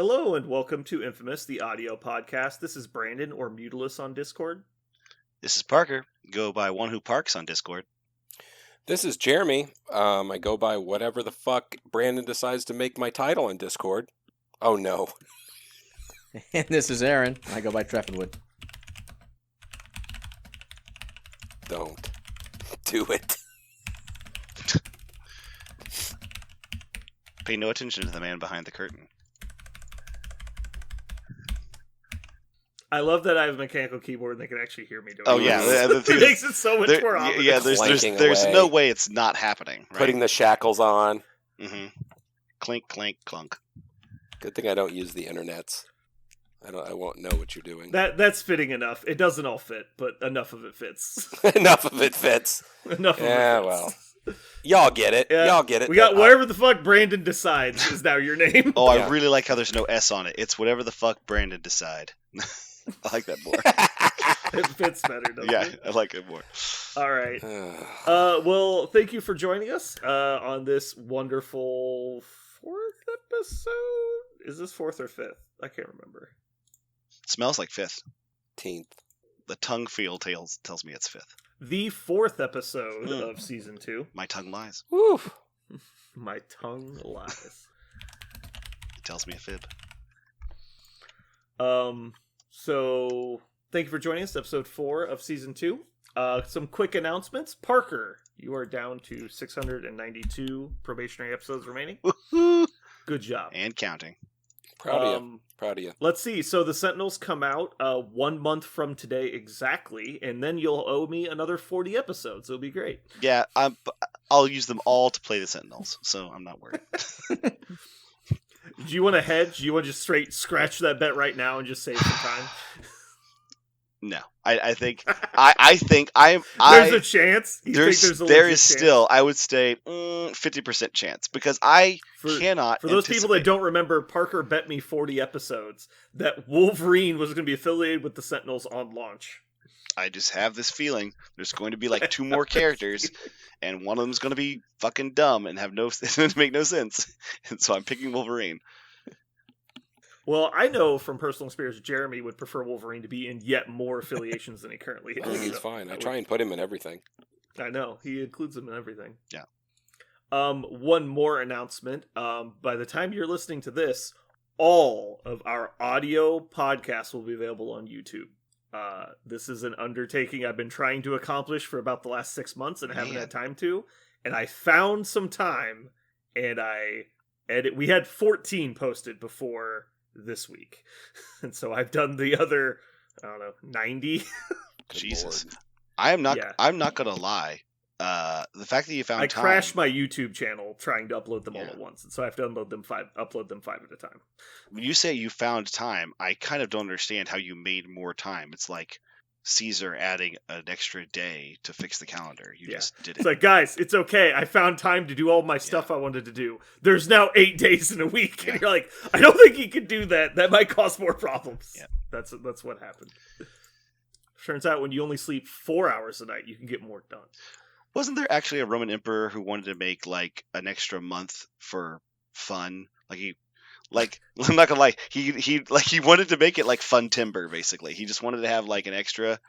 Hello and welcome to Infamous, the audio podcast. This is Brandon, or Mutilus on Discord. This is Parker. Go by One Who Parks on Discord. This is Jeremy. I go by whatever the fuck Brandon decides to make my title in Discord. Oh no. And this is Aaron. I go by Treffinwood. Don't do it. Pay no attention to the man behind the curtain. I love that I have a mechanical keyboard and they can actually hear me doing Oh it. yeah, It makes it so much more obvious. Yeah, there's Clanking no away. way it's not happening. Right? Putting the shackles on. Mm-hmm. Clink, clank, clunk. Good thing I don't use the internets. I won't know what you're doing. That's fitting enough. It doesn't all fit, but enough of it fits. Enough of it fits. Enough of Yeah, it fits. well. Y'all get it. Yeah, Y'all get it. We got whatever the fuck Brandon decides is now your name. Oh, Yeah. I really like how there's no S on it. It's whatever the fuck Brandon decide. I like that more. It fits better, doesn't Yeah, it? I like it more. All right. Well, thank you for joining us on this wonderful fourth episode. Is this fourth or fifth? I can't remember. Smells like fifth. 15th. The tongue feel tells me it's fifth. The fourth episode of season 2. My tongue lies. Woo. My tongue lies. It tells me a fib. So thank you for joining us, episode 4 of season 2. Some quick announcements. Parker, you are down to 692 probationary episodes remaining. Woohoo! Good job. And counting. Proud of you. Proud of you. Let's see. So the Sentinels come out 1 month from today exactly, and then you'll owe me another 40 episodes. It'll be great. Yeah, I'll use them all to play the Sentinels, so I'm not worried. Do you want to hedge? Do you want to just straight scratch that bet right now and just save some time? No, I think I think There's a chance. You think there legit is chance? still, I would say, 50% chance because I cannot. For those people that don't remember, Parker bet me 40 episodes that Wolverine was going to be affiliated with the Sentinels on launch. I just have this feeling there's going to be like 2 more characters, and one of them's going to be fucking dumb and have make no sense, and so I'm picking Wolverine. Well, I know from personal experience, Jeremy would prefer Wolverine to be in yet more affiliations than he currently I think is. he's fine. I try and put him in everything. I know. He includes them in everything. Yeah. One more announcement. By the time you're listening to this, all of our audio podcasts will be available on YouTube. This is an undertaking I've been trying to accomplish for about the last 6 months and haven't had time to. And I found some time, and we had 14 posted before this week. And so I've done the other, 90. Good Jesus, Lord. I'm not. Yeah. I'm not gonna lie. The fact that you found I time. crashed my YouTube channel trying to upload them all Yeah. at once, and so I have to upload them 5 at a time. When you say you found time, I kind of don't understand how you made more time. It's like Caesar adding an extra day to fix the calendar. You just did It's it. like, guys, it's okay. I found time to do all my stuff I wanted to do. There's now 8 days in a week, Yeah. and you're like, I don't think you can do that. That might cause more problems. Yeah. That's what happened. Turns out when you only sleep 4 hours a night, you can get more done. Wasn't there actually a Roman emperor who wanted to make like an extra month for fun? I'm not gonna lie, he wanted to make it like fun timber. Basically, he just wanted to have like an extra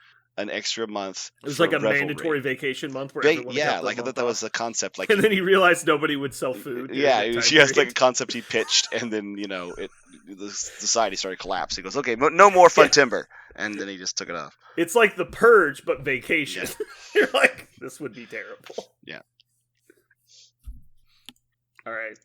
month. It was for like a revelry. mandatory vacation month where Right, everyone yeah, got like I month thought that off. was the concept. Like, And then he realized nobody would sell food. during yeah, that it was time just like period. a concept he pitched, and then the society started collapsing. He goes, okay, no more fun timber, and then he just took it off. It's like the Purge, but vacation. You're like, this would be terrible. Yeah. All right.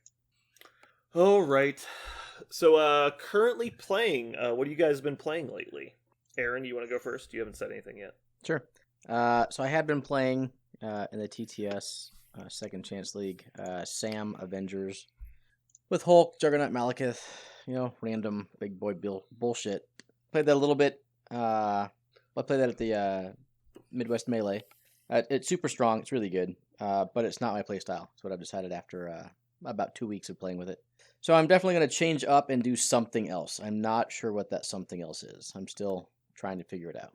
So, currently playing, what have you guys been playing lately? Aaron, you want to go first? You haven't said anything yet. Sure. So I had been playing in the TTS Second Chance League, Sam Avengers with Hulk, Juggernaut, Malekith, random big boy bullshit. Played that a little bit. I played that at the Midwest Melee. It's super strong. It's really good, but it's not my playstyle. That's what I've decided after about 2 weeks of playing with it. So I'm definitely going to change up and do something else. I'm not sure what that something else is. I'm still trying to figure it out.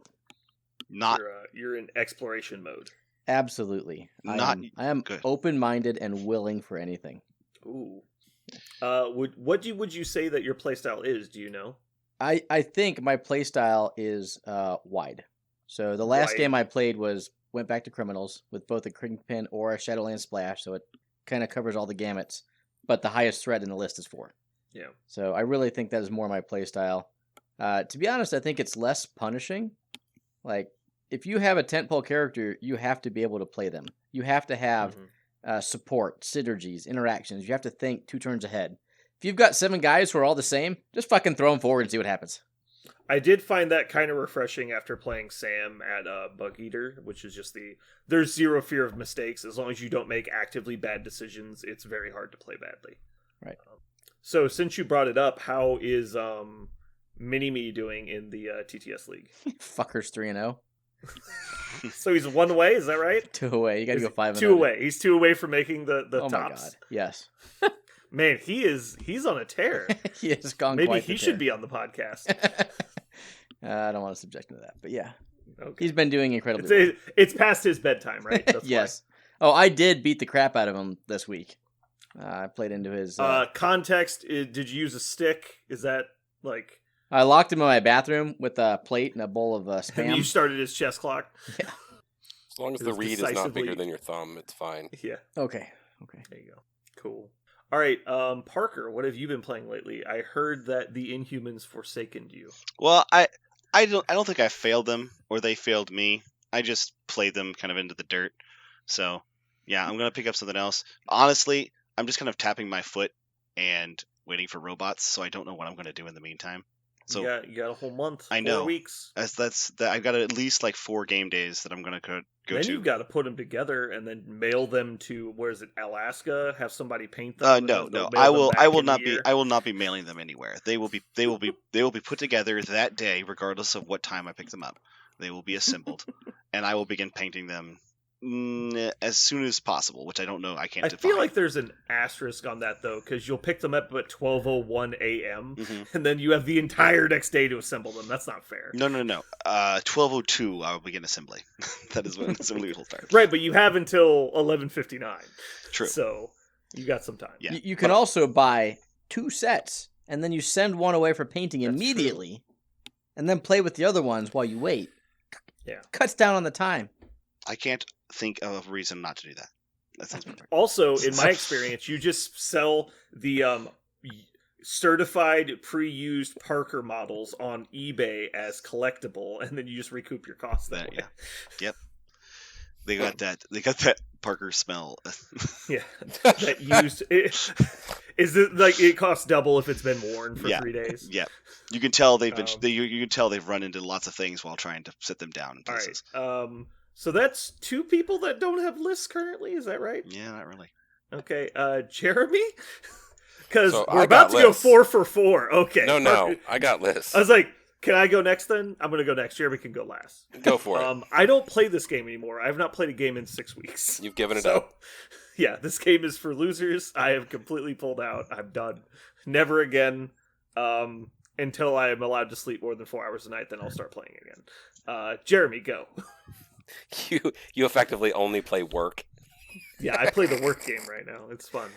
You're in exploration mode. Absolutely. I am good. open-minded and willing for anything. Ooh. Would you say that your playstyle is? Do you know? I think my playstyle is wide. So the last Wide. game I played went back to Criminals with both a Kingpin or a Shadowland Splash, so it kind of covers all the gamuts. But the highest threat in the list is 4. Yeah. So I really think that is more my playstyle. To be honest, I think it's less punishing. Like, if you have a tentpole character, you have to be able to play them. You have to have support, synergies, interactions. You have to think 2 turns ahead. If you've got 7 guys who are all the same, just fucking throw them forward and see what happens. I did find that kind of refreshing after playing Sam at Bug Eater, which is just there's zero fear of mistakes. As long as you don't make actively bad decisions, it's very hard to play badly. Right. So since you brought it up, how is Mini-Me doing in the TTS League? Fuckers 3-0. So he's 1 away, is that right? 2 away. You got to go 5-0. 2 away. He's 2 away from making the Oh tops. my god. Yes. Man, he's on a tear. He has gone Maybe quite he the should tear. be on the podcast. I don't want to subject him to that, but yeah, Okay. he's been doing incredibly well. It's past his bedtime, right? That's Yes. Oh, I did beat the crap out of him this week. I played into his. why. Context: did you use a stick? Is that like? I locked him in my bathroom with a plate and a bowl of And spam. you started his chess clock. As long as It the was read is not decisively- bigger than your thumb, it's fine. Yeah, Okay. there you go. Cool. All right, Parker, what have you been playing lately? I heard that the Inhumans forsakened you. Well, I don't think I failed them or they failed me. I just played them kind of into the dirt. So yeah, I'm gonna pick up something else. Honestly, I'm just kind of tapping my foot and waiting for robots. So I don't know what I'm gonna do in the meantime. So You got a whole month. I know. 4 weeks. I've got at least like 4 game days that I'm gonna go Then to. you've got to put them together and then mail them to where is it, Alaska? Have somebody paint them. and No, then they'll no. mail I them will. back I will in a not be. year. I will not be mailing them anywhere. They will be put together that day, regardless of what time I pick them up. They will be assembled, and I will begin painting them as soon as possible. Which I don't know. I can't I define. feel like there's an asterisk on that though, because you'll pick them up at 12:01 a.m. Mhm. and then you have the entire next day to assemble them. That's not fair. No. 12:02. I will begin assembly. That is when assembly will start. Right, but you have until 11:59. True. So you got some time. Yeah. You can also buy 2 sets, and then you send one away for painting That's immediately, and then play with the other ones while you wait. Yeah. Cuts down on the time. I can't think of a reason not to do that. That sounds perfect. Also, in my experience, you just sell the certified pre-used Parker models on eBay as collectible, and then you just recoup your costs that way. Yeah. Yep. They got that. They got that Parker smell. Yeah, that used is it like it costs double if it's been worn for Yeah. 3 days. Yeah, you can tell they've been. Um, You can tell they've run into lots of things while trying to sit them down in All places. right. So that's 2 people that don't have lists currently. Is that right? Yeah, not really. Okay. Jeremy, because So we're I about got to go lists. 4 for 4. Okay. No, Parker- I got lists. I was like, can I go next then? I'm gonna go next. Jeremy can go last. Go for it. I don't play this game anymore. I have not played a game in 6 weeks. You've given it So, up. yeah, this game is for losers. I have completely pulled out. I'm done. Never again. Until I am allowed to sleep more than 4 hours a night, then I'll start playing again. Jeremy, go. You effectively only play work. Yeah, I play the work game right now. It's fun.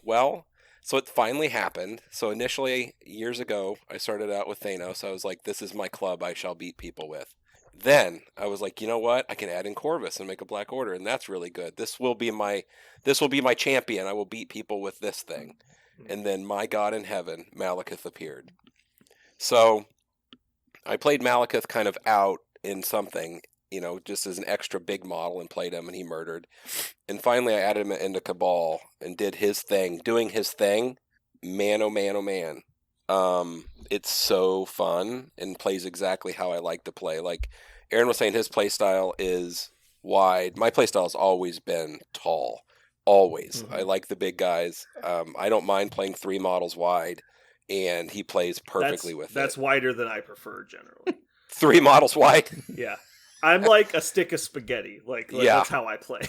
Well, so it finally happened. So initially, years ago, I started out with Thanos. I was like, this is my club I shall beat people with. Then I was like, you know what? I can add in Corvus and make a Black Order, and that's really good. This will be my champion. I will beat people with this thing. And then my God in heaven, Malekith appeared. So I played Malekith kind of out in something, just as an extra big model, and played him, and he murdered. And finally I added him into Cabal and did his thing. Doing his thing, man, oh man, oh man. It's so fun and plays exactly how I like to play. Like Aaron was saying, his play style is wide. My play style has always been tall. Always. Mhm. I like the big guys. I don't mind playing 3 models wide, and he plays perfectly with That's it. wider than I prefer generally. 3 models wide? Yeah. I'm like a stick of spaghetti. Like Yeah. that's how I play.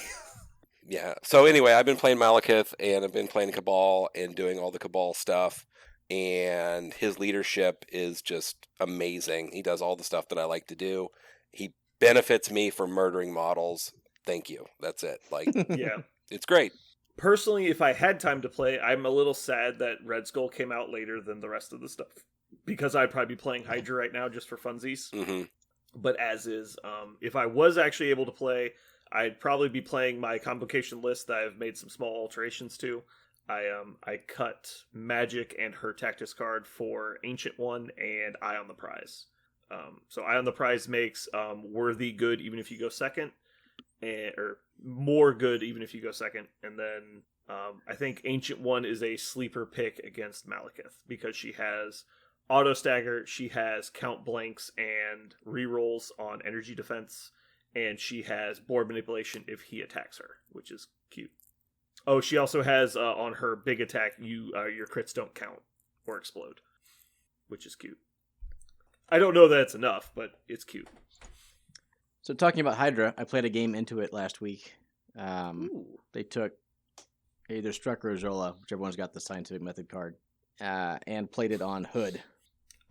Yeah. So anyway, I've been playing Malekith, and I've been playing Cabal and doing all the Cabal stuff. And his leadership is just amazing. He does all the stuff that I like to do. He benefits me for murdering models. Thank you. That's it. Like, Yeah. it's great. personally, if I had time to play, I'm a little sad that Red Skull came out later than the rest of the stuff, because I'd probably be playing Hydra right now just for funsies. Mm-hmm. But as is, if I was actually able to play, I'd probably be playing my convocation list that I've made some small alterations to. I cut Magic and her Tactics card for Ancient One and Eye on the Prize. So Eye on the Prize makes Worthy good even if you go second, or more good even if you go second. And then I think Ancient One is a sleeper pick against Malekith because she has auto stagger, she has count blanks and rerolls on energy defense, and she has board manipulation if he attacks her, which is cute. Oh, she also has on her big attack, your crits don't count or explode, which is cute. I don't know that it's enough, but it's cute. So talking about Hydra, I played a game into it last week. Ooh. They took either Strucker or Zola, whichever one's got the scientific method card, and played it on Hood.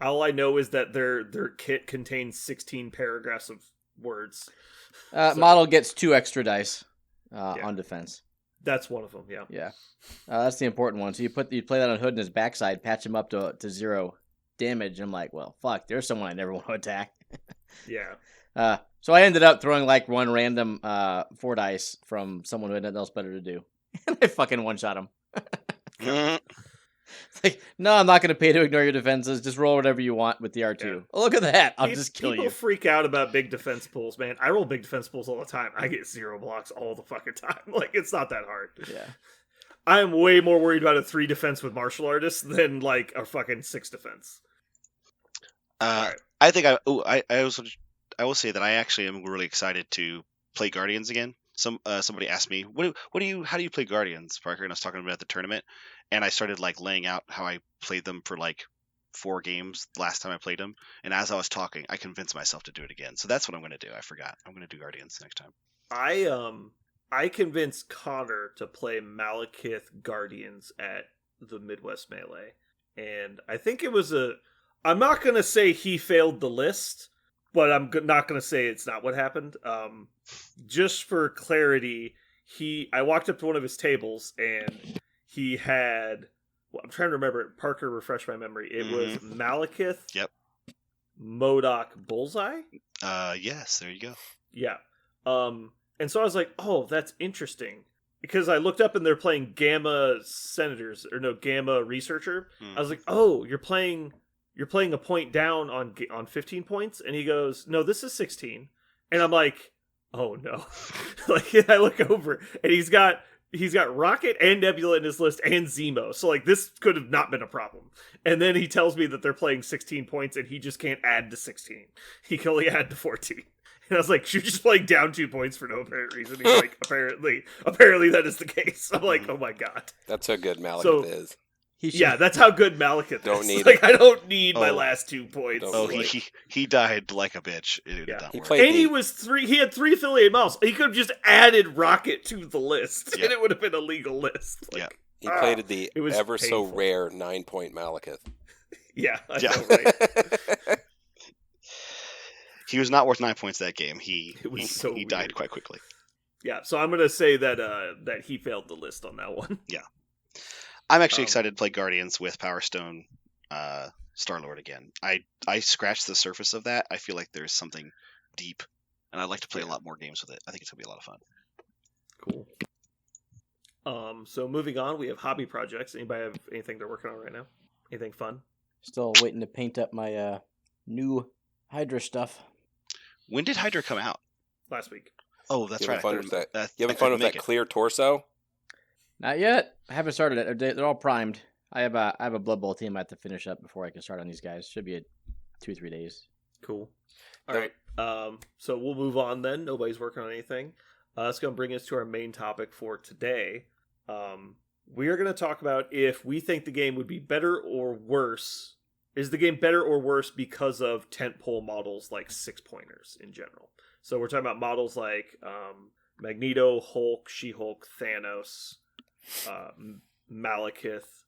All I know is that their kit contains 16 paragraphs of words. Model gets 2 extra dice on defense. That's one of them, yeah. Yeah, that's the important one. So you play that on Hood in his backside, patch him up to 0 damage. I'm like, well, fuck, there's someone I never want to attack. Yeah. So I ended up throwing like one random 4 dice from someone who had nothing else better to do, and I fucking one-shot him. It's like, no, I'm not going to pay to ignore your defenses. Just roll whatever you want with the R2. Yeah. Oh, look at that. I'll just kill People you. freak out about big defense pools, man. I roll big defense pools all the time. I get 0 blocks all the fucking time. Like, it's not that hard. Yeah. I'm way more worried about a 3 defense with martial artists than, like, a fucking 6 defense. Alright. I think I will say that I actually am really excited to play Guardians again. Somebody asked me, how do you play Guardians, Parker? And I was talking about the tournament, and I started like laying out how I played them for like 4 games last time I played them. And as I was talking, I convinced myself to do it again. So that's what I'm going to do. I forgot. I'm going to do Guardians next time. I convinced Connor to play Malekith Guardians at the Midwest Melee, and I think it was I'm not going to say he failed the list, but I'm not going to say it's not what happened. Just for clarity, I walked up to one of his tables and he had, well, I'm trying to remember it. Parker, refresh my memory. It was Malekith. Yep. MODOK Bullseye. Yes, there you go. Yeah. And so I was like, oh, that's interesting. Because I looked up and they're playing Gamma Senators, or no, Gamma Researcher. I was like, oh, you're playing a point down on 15 points? And he goes, no, this is 16. And I'm like, oh no. Like, I look over and he's got Rocket and Nebula in his list and Zemo. So like, this could have not been a problem. And then he tells me that they're playing 16 points and he just can't add to 16. He can only add to 14. And I was like, you're just playing down 2 points for no apparent reason. He's like, apparently that is the case. I'm like, oh my god. That's how good Malekith is. Yeah, that's how good Malekith Don't is. need like, it. I don't need my last 2 points. Don't Oh, need he died like a bitch. It Yeah. did not He work. played And he had 3 affiliate models. He could have just added Rocket to the list, Yeah. and it would have been a legal list. Like, Yeah. He played the it was ever so painful. rare 9-point Malekith. Yeah, I Yeah. know, right? He was not worth 9 points that game. He died weird. quite quickly. Yeah, so I'm gonna say that that he failed the list on that one. I'm actually excited to play Guardians with Power Stone Star-Lord again. I scratched the surface of that. I feel like there's something deep, and I'd like to play a lot more games with it. I think it's going to be a lot of fun. Cool. So moving on, we have hobby projects. Anybody have anything they're working on right now? Anything fun? Still waiting to paint up my new Hydra stuff. When did Hydra come out? Last week. Oh, that's You right. having fun with that? I You having fun with couldn't that make it. clear torso? Not yet. I haven't started it. They're all primed. I have a Blood Bowl team I have to finish up before I can start on these guys. Should be 2-3 days. Cool. All right. So we'll move on then. Nobody's working on anything. That's going to bring us to our main topic for today. We are going to talk about if we think the game would be better or worse. Is the game better or worse because of tentpole models like 6-pointers in general? So we're talking about models like Magneto, Hulk, She-Hulk, Thanos, Malekith,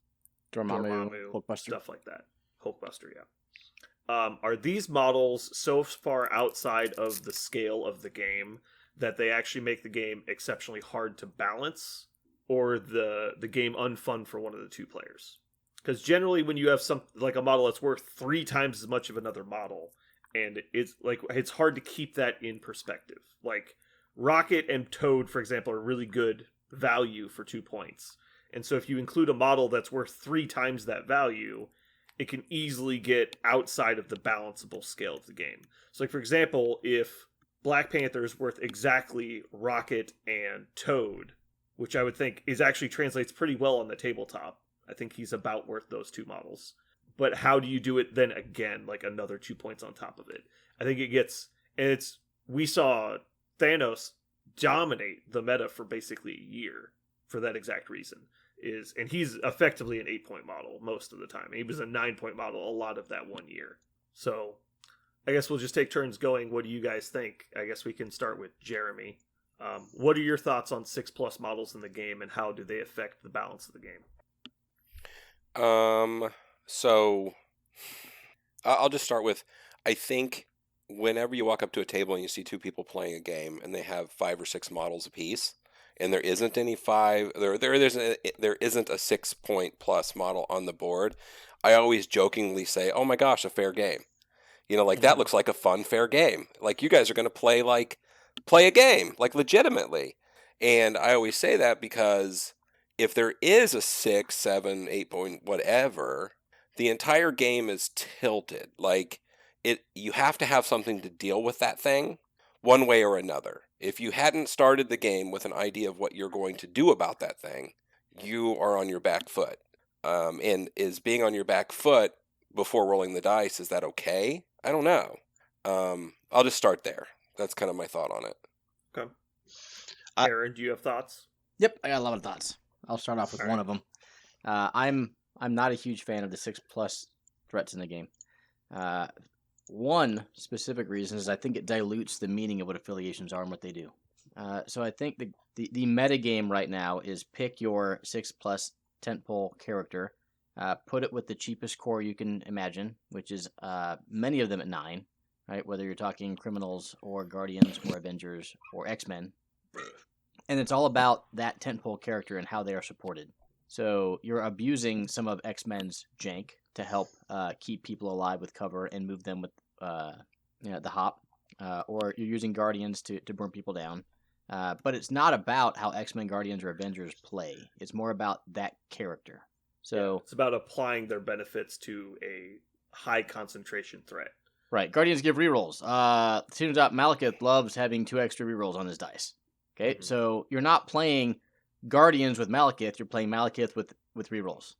Dormammu, Hulkbuster. stuff like that. Hulkbuster, yeah. Are these models so far outside of the scale of the game that they actually make the game exceptionally hard to balance? or the game unfun for one of the two players. Because generally, when you have a model that's worth 3 times as much of another model, and it's hard to keep that in perspective. Like Rocket and Toad, for example, are really good value for 2 points. And so if you include a model that's worth 3 times that value, it can easily get outside of the balanceable scale of the game. So like, for example, if Black Panther is worth exactly Rocket and Toad, which I would think actually translates pretty well on the tabletop. I think he's about worth those 2 models. But how do you do it then again, like another 2 points on top of it? I think we saw Thanos dominate the meta for basically a year for that exact reason. And he's effectively an 8-point model most of the time. He was a 9-point model a lot of that 1 year. So I guess we'll just take turns going. What do you guys think? I guess we can start with Jeremy. What are your thoughts on 6+ models in the game, and how do they affect the balance of the game? So I'll just start with, I think whenever you walk up to a table and you see 2 people playing a game and they have 5 or 6 models apiece, and there isn't any 5, there isn't a 6-point plus model on the board, I always jokingly say, "Oh my gosh, a fair game." That looks like a fun, fair game. Like, you guys are going to play a game, like, legitimately. And I always say that because if there is a 6, 7, 8-point whatever, the entire game is tilted. Like, you have to have something to deal with that thing one way or another. If you hadn't started the game with an idea of what you're going to do about that thing, you are on your back foot. And is being on your back foot before rolling the dice, is that okay? I don't know. I'll just start there. That's kind of my thought on it. Okay. Aaron, do you have thoughts? Yep, I got a lot of thoughts. I'll start off with one of them. I'm not a huge fan of the 6+ threats in the game. One specific reason is I think it dilutes the meaning of what affiliations are and what they do. So I think the meta game right now is pick your 6+ tentpole character, put it with the cheapest core you can imagine, which is many of them at 9, right? Whether you're talking Criminals or Guardians or Avengers or X-Men. And it's all about that tentpole character and how they are supported. So you're abusing some of X-Men's jank to help keep people alive with cover and move them with the hop. Or you're using Guardians to burn people down. But it's not about how X-Men, Guardians, or Avengers play. It's more about that character. So it's about applying their benefits to a high concentration threat. Right. Guardians give rerolls. Turns out Malekith loves having 2 extra rerolls on his dice. Okay, mm-hmm. So you're not playing Guardians with Malekith. You're playing Malekith with rerolls.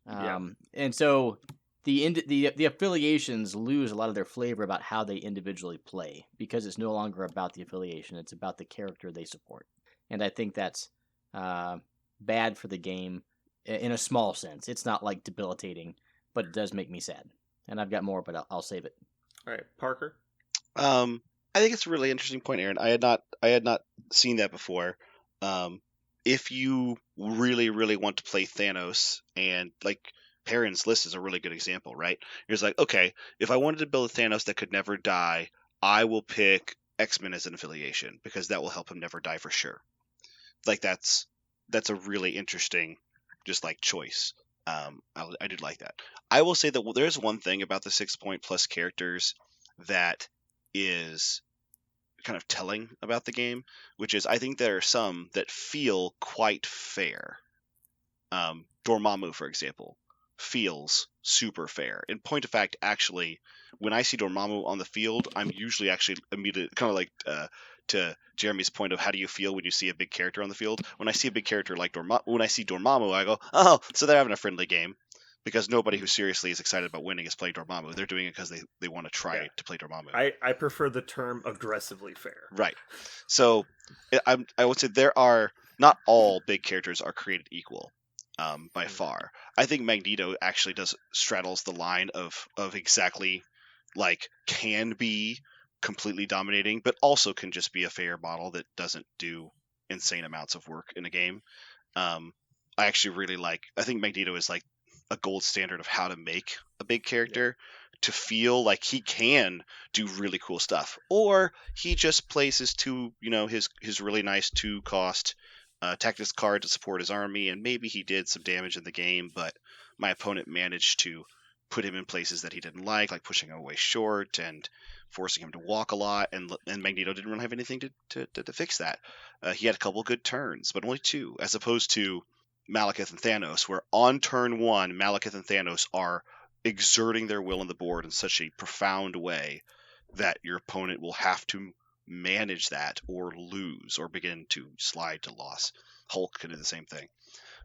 And so the affiliations lose a lot of their flavor about how they individually play because it's no longer about the affiliation. It's about the character they support. And I think that's bad for the game in a small sense. It's not like debilitating, but it does make me sad. And I've got more, but I'll save it. All right, Parker? I think it's a really interesting point, Aaron. I had not seen that before. If you really, really want to play Thanos, and like Perrin's list is a really good example, right? You're just like, okay, if I wanted to build a Thanos that could never die, I will pick X-Men as an affiliation because that will help him never die for sure. Like that's a really interesting, just like choice. I did like that. I will say that there's one thing about the 6-point plus characters that is kind of telling about the game, which is I think there are some that feel quite fair. Dormammu, for example, feels super fair. In point of fact, actually, when I see Dormammu on the field, I'm usually actually immediately kind of like to Jeremy's point of how do you feel when you see a big character on the field? When I see a big character like when I see Dormammu, I go, oh, so they're having a friendly game. Because nobody who seriously is excited about winning is playing Dormammu. They're doing it because they want to try to play Dormammu. I prefer the term aggressively fair. Right. So I would say there are not all big characters are created equal by far. I think Magneto actually straddles the line of exactly like can be completely dominating, but also can just be a fair model that doesn't do insane amounts of work in a game. I actually really I think Magneto is like a gold standard of how to make a big character to feel like he can do really cool stuff, or he just plays his his really nice 2-cost a tactics card to support his army, and maybe he did some damage in the game, but my opponent managed to put him in places that he didn't like pushing him away short and forcing him to walk a lot, and Magneto didn't really have anything to fix that. He had a couple good turns, but only 2, as opposed to Malekith and Thanos, where on turn 1, Malekith and Thanos are exerting their will on the board in such a profound way that your opponent will have to manage that or lose or begin to slide to loss. Hulk can do the same thing.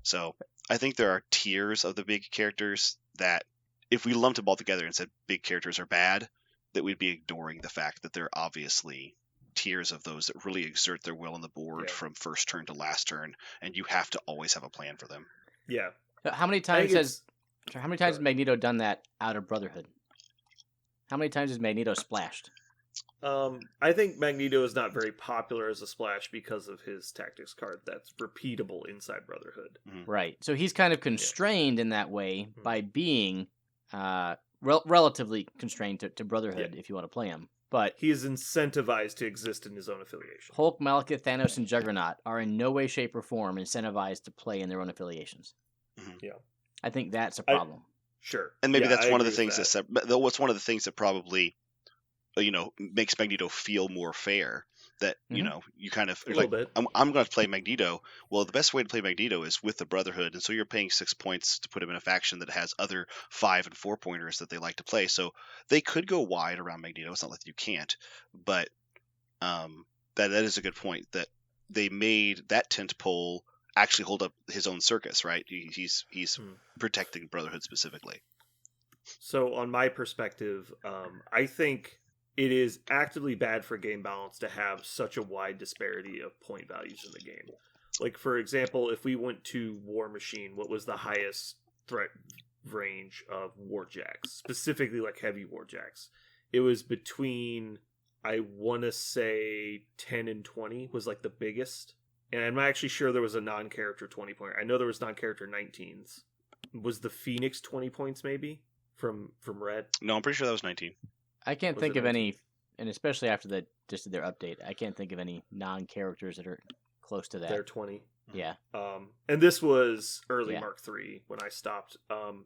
So I think there are tiers of the big characters that if we lumped them all together and said big characters are bad, that we'd be ignoring the fact that there are obviously tiers of those that really exert their will on the board from first turn to last turn, and you have to always have a plan for them. Yeah. How many times has Magneto done that out of Brotherhood? How many times has Magneto splashed? I think Magneto is not very popular as a splash because of his tactics card that's repeatable inside Brotherhood. Right. So he's kind of constrained in that way by being relatively constrained to Brotherhood if you want to play him. But he is incentivized to exist in his own affiliation. Hulk, Malekith, Thanos, and Juggernaut are in no way, shape, or form incentivized to play in their own affiliations. Yeah. I think that's a problem. Sure. And maybe that's one of the things what's one of the things that probably makes Magneto feel more fair. That you kind of like, I'm going to play Magneto. Well, the best way to play Magneto is with the Brotherhood, and so you're paying 6 points to put him in a faction that has other 5 and 4 pointers that they like to play. So they could go wide around Magneto. It's not like you can't, but that is a good point. That they made that tent pole actually hold up his own circus, right? He's protecting Brotherhood specifically. So on my perspective, I think it is actively bad for game balance to have such a wide disparity of point values in the game. Like, for example, if we went to War Machine, what was the highest threat range of Warjacks? Specifically, like heavy Warjacks. It was between, I want to say, 10 and 20 was like the biggest. And I'm not actually sure there was a non-character 20 point. I know there was non-character 19s. Was the Phoenix 20 points maybe from Red? No, I'm pretty sure that was 19. I can't think of any, and especially after their update, I can't think of any non-characters that are close to that. They're 20. Yeah. And this was early Mark III when I stopped.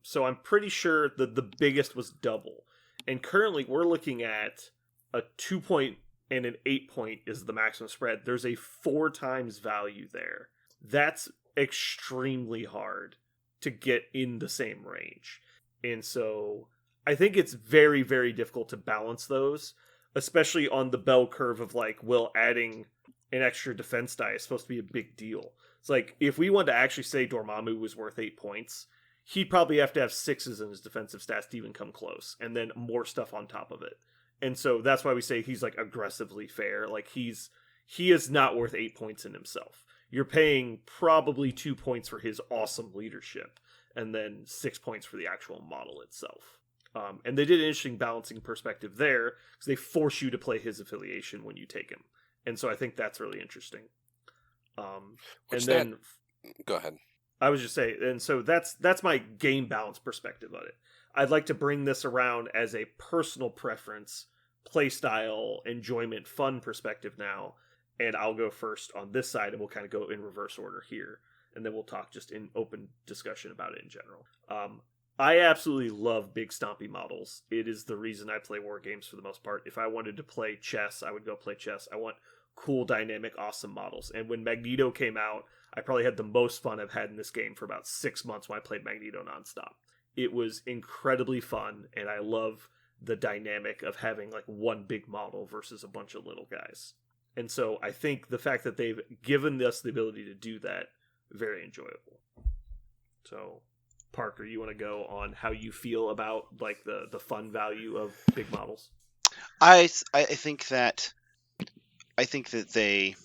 So I'm pretty sure that the biggest was double. And currently we're looking at a 2 point and an 8 point is the maximum spread. There's a 4 times value there. That's extremely hard to get in the same range. And so I think it's very, very difficult to balance those, especially on the bell curve of like, well, adding an extra defense die is supposed to be a big deal. It's like, if we wanted to actually say Dormammu was worth 8 points, he'd probably have to have 6s in his defensive stats to even come close, and then more stuff on top of it. And so that's why we say he's like aggressively fair. Like he is not worth 8 points in himself. You're paying probably 2 points for his awesome leadership, and then 6 points for the actual model itself. And they did an interesting balancing perspective there, because they force you to play his affiliation when you take him. And so I think that's really interesting. Go ahead. I was just saying, and so that's my game balance perspective on it. I'd like to bring this around as a personal preference, playstyle, enjoyment, fun perspective now. And I'll go first on this side, and we'll kind of go in reverse order here. And then we'll talk just in open discussion about it in general. I absolutely love big stompy models. It is the reason I play war games for the most part. If I wanted to play chess, I would go play chess. I want cool, dynamic, awesome models. And when Magneto came out, I probably had the most fun I've had in this game for about 6 months when I played Magneto nonstop. It was incredibly fun, and I love the dynamic of having like one big model versus a bunch of little guys. And so I think the fact that they've given us the ability to do that, very enjoyable. So Parker, you want to go on how you feel about like the fun value of big models? I think that they.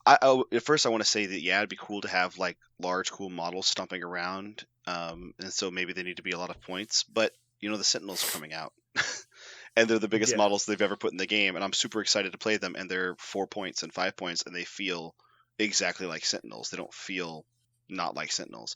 At first, I want to say that it'd be cool to have like large, cool models stomping around, and so maybe they need to be a lot of points. But the Sentinels are coming out, and they're the biggest models they've ever put in the game, and I'm super excited to play them. And they're 4 points and 5 points, and they feel exactly like Sentinels. They don't feel not like Sentinels.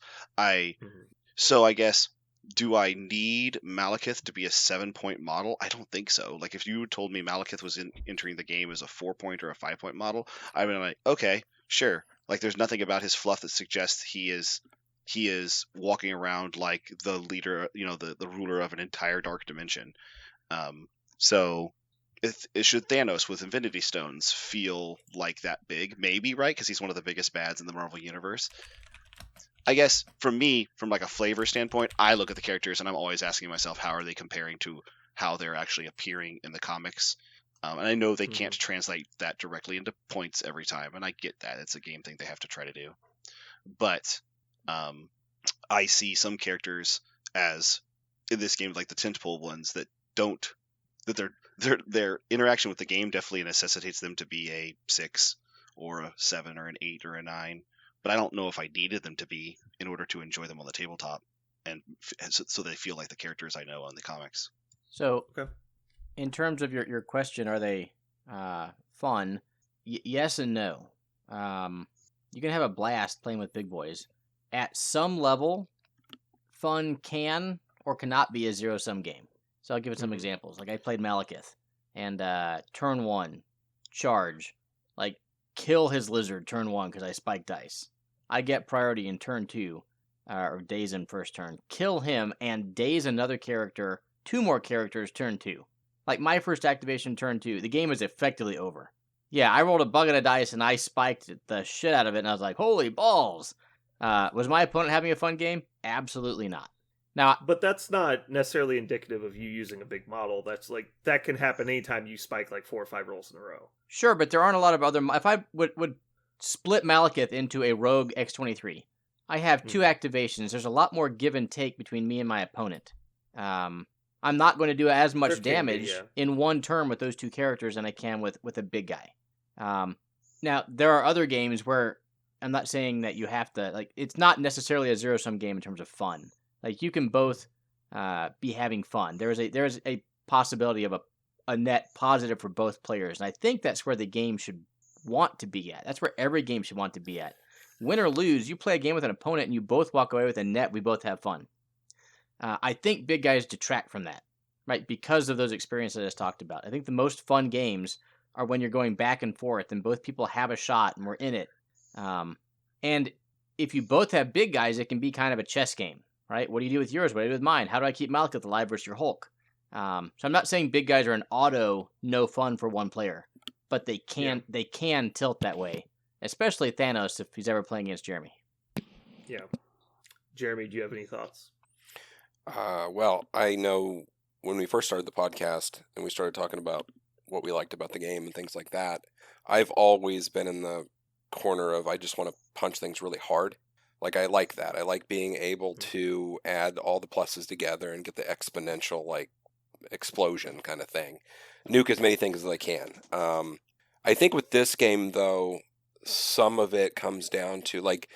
So I guess do I need Malekith to be a 7-point model? I don't think so. Like, if you told me Malekith was entering the game as a 4-point or a 5-point model, I'd be like, okay, sure. Like, there's nothing about his fluff that suggests he is walking around like the leader, the ruler of an entire dark dimension. So it should Thanos with Infinity Stones feel like that big? Maybe, right? Because he's one of the biggest bads in the Marvel Universe. I guess for me, from like a flavor standpoint, I look at the characters and I'm always asking myself, how are they comparing to how they're actually appearing in the comics? And I know they can't translate that directly into points every time, and I get that. It's a game thing they have to try to do. But I see some characters as, in this game, like the tentpole ones that don't, that their interaction with the game definitely necessitates them to be a 6 or a 7 or an 8 or a 9. But I don't know if I needed them to be in order to enjoy them on the tabletop, and so they feel like the characters I know on the comics. So, Okay. In terms of your question, are they fun? Yes and no. You can have a blast playing with big boys. At some level, fun can or cannot be a zero-sum game. So I'll give it some examples. Like I played Malekith, and turn 1, charge, like kill his lizard turn 1 because I spiked dice. I get priority in turn 2, or daze in first turn. Kill him and daze another character, 2 more characters turn 2. Like my first activation turn 2, the game is effectively over. Yeah, I rolled a bug on a dice and I spiked the shit out of it, and I was like, holy balls. Was my opponent having a fun game? Absolutely not. Now, But that's not necessarily indicative of you using a big model. That's like, that can happen anytime you spike like 4 or 5 rolls in a row. sure, but there aren't a lot of other. If I would split Malekith into a rogue X-23, I have 2 activations. There's a lot more give and take between me and my opponent. I'm not going to do as much There can be, damage yeah. in one turn with those 2 characters than I can with a big guy. Now, there are other games where I'm not saying that you have to, like, it's not necessarily a zero-sum game in terms of fun. Like, you can both be having fun. There is a possibility of a net positive for both players, and I think that's where the game should want to be at. That's where every game should want to be at. Win or lose, you play a game with an opponent and you both walk away with a net, we both have fun. I think big guys detract from that, right? Because of those experiences I just talked about. I think the most fun games are when you're going back and forth and both people have a shot and we're in it. And if you both have big guys, it can be kind of a chess game, right? What do you do with yours? What do you do with mine? How do I keep Malekith alive versus your Hulk? So I'm not saying big guys are an auto no fun for one player, but they can tilt that way, especially Thanos if he's ever playing against Jeremy. Yeah. Jeremy, do you have any thoughts? Well, I know when we first started the podcast and we started talking about what we liked about the game and things like that, I've always been in the corner of I just want to punch things really hard. Like, I like that. I like being able to add all the pluses together and get the exponential, like, explosion kind of thing. Nuke as many things as I can. I think with this game, though, some of it comes down to, like,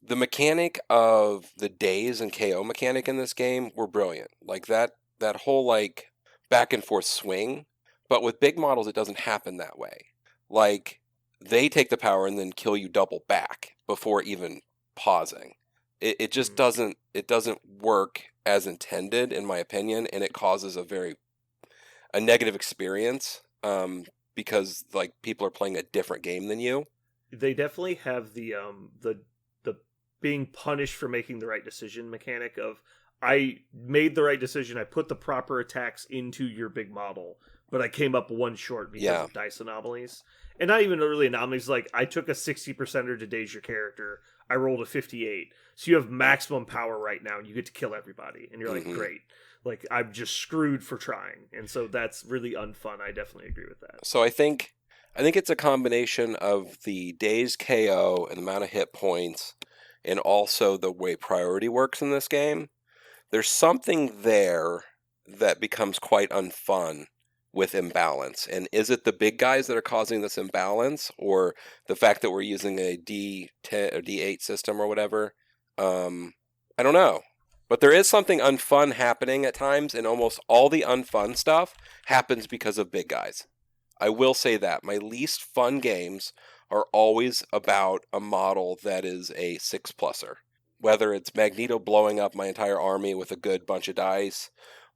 the mechanic of the daze and KO mechanic in this game were brilliant. Like, that whole, like, back and forth swing. But with big models, it doesn't happen that way. Like, they take the power and then kill you double back before even pausing. It just doesn't work as intended, in my opinion, and it causes a negative experience because, like, people are playing a different game than you. They definitely have the being punished for making the right decision mechanic of, I made the right decision, I put the proper attacks into your big model, but I came up one short because of dice anomalies. And not even really anomalies, like I took a 60%er to daze your character, I rolled a 58. So you have maximum power right now and you get to kill everybody. And you're like, great. Like, I'm just screwed for trying. And so that's really unfun. I definitely agree with that. So I think it's a combination of the daze KO and the amount of hit points and also the way priority works in this game. There's something there that becomes quite unfun with imbalance. And is it the big guys that are causing this imbalance, or the fact that we're using a D10 or D8 system or whatever? I don't know. But there is something unfun happening at times, and almost all the unfun stuff happens because of big guys. I will say that. My least fun games are always about a model that is a 6-pluser. whether it's Magneto blowing up my entire army with a good bunch of dice,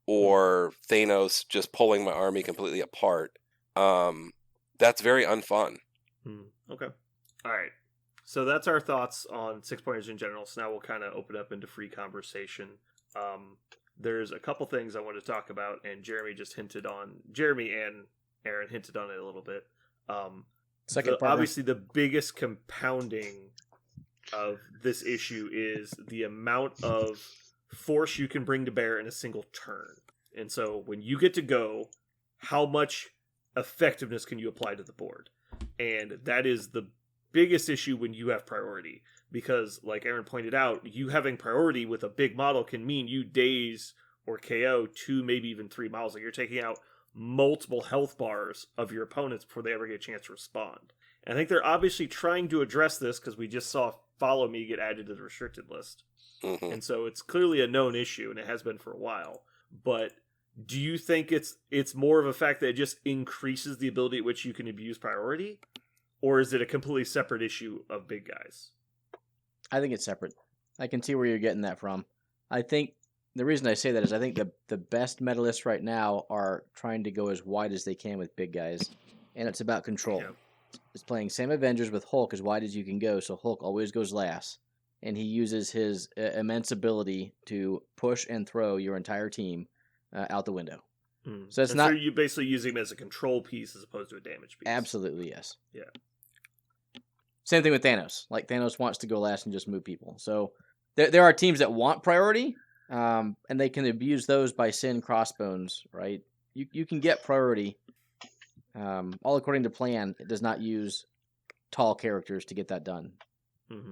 or Thanos just pulling my army completely apart. That's very unfun. Okay. All right. So that's our thoughts on 6-pointers in general. So now we'll kind of open up into free conversation. There's a couple things I want to talk about, and Jeremy and Aaron hinted on it a little bit. Obviously, the biggest compounding of this issue is the amount of force you can bring to bear in a single turn. And so when you get to go, how much effectiveness can you apply to the board? And that is the biggest issue when you have priority, because like Aaron pointed out, you having priority with a big model can mean you daze or KO 2, maybe even 3 models. Like you're taking out multiple health bars of your opponents before they ever get a chance to respond. And I think they're obviously trying to address this, because we just saw Follow Me get added to the restricted list. And so it's clearly a known issue, and it has been for a while. But do you think it's more of a fact that it just increases the ability at which you can abuse priority? Or is it a completely separate issue of big guys? I think it's separate. I can see where you're getting that from. I think the reason I say that is I think the best medalists right now are trying to go as wide as they can with big guys. And it's about control. Yeah. It's playing Sam Avengers with Hulk as wide as you can go, so Hulk always goes last. And he uses his immense ability to push and throw your entire team out the window. So it's not. So you basically using him as a control piece as opposed to a damage piece. Absolutely, yes. Yeah. Same thing with Thanos. Like Thanos wants to go last and just move people. So there are teams that want priority, and they can abuse those by sending crossbones. Right? You can get priority, all according to plan. It does not use tall characters to get that done.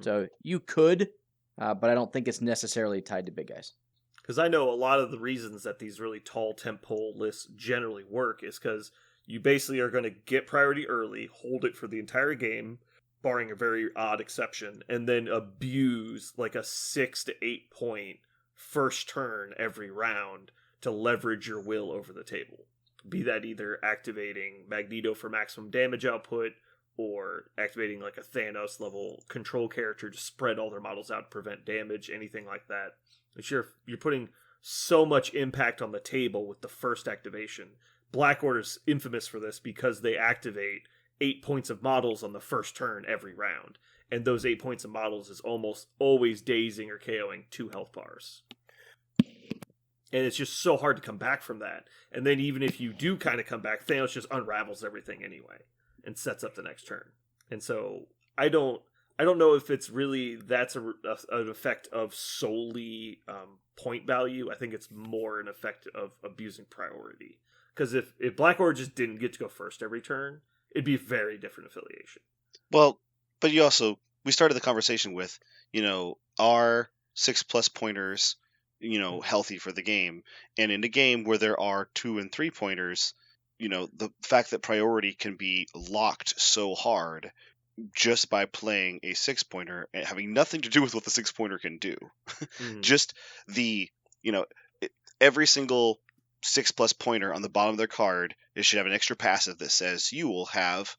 So you could, but I don't think it's necessarily tied to big guys. Because I know a lot of the reasons that these really tall tentpole lists generally work is because you basically are going to get priority early, hold it for the entire game, barring a very odd exception, and then abuse like a 6 to 8 point first turn every round to leverage your will over the table. Be that either activating Magneto for maximum damage output, or activating like a Thanos level control character to spread all their models out to prevent damage, anything like that. But you're putting so much impact on the table with the first activation. Black Order's infamous for this because they activate 8 points of models on the first turn every round. And those 8 points of models is almost always dazing or KOing 2 health bars. And it's just so hard to come back from that. And then even if you do kind of come back, Thanos just unravels everything anyway and sets up the next turn. And so I don't know if it's really that's an effect of solely point value. I think it's more an effect of abusing priority. Because if Black Order just didn't get to go first every turn, it'd be a very different affiliation. Well, but we started the conversation with, are 6+ pointers, healthy for the game? And in a game where there are 2 and 3 pointers, the fact that priority can be locked so hard just by playing a 6-pointer and having nothing to do with what the 6-pointer can do. Just every single 6+ pointer on the bottom of their card, it should have an extra passive that says you will have,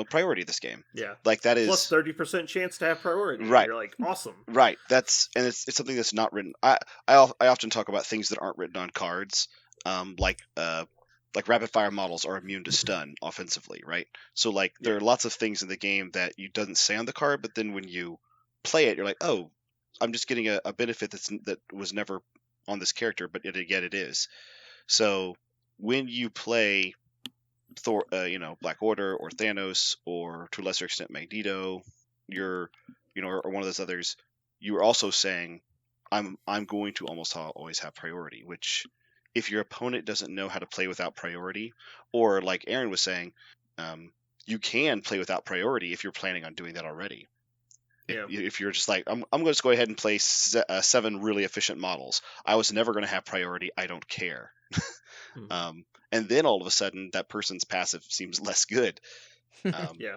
priority this game. Yeah. Like that is plus 30% chance to have priority. Right. You're like, awesome. Right. It's something that's not written. I often talk about things that aren't written on cards. Like rapid fire models are immune to stun offensively, right? So there are lots of things in the game that you doesn't say on the card, but then when you play it, you're like, oh, I'm just getting a benefit that was never on this character, but yet it is. So when you play Thor, Black Order or Thanos or to a lesser extent Magneto, or one of those others, you are also saying, I'm going to almost always have priority, which if your opponent doesn't know how to play without priority, or like Aaron was saying, you can play without priority if you're planning on doing that already. Yeah. If you're just like, I'm going to just go ahead and play 7 really efficient models. I was never going to have priority. I don't care. And then all of a sudden, that person's passive seems less good. Yeah.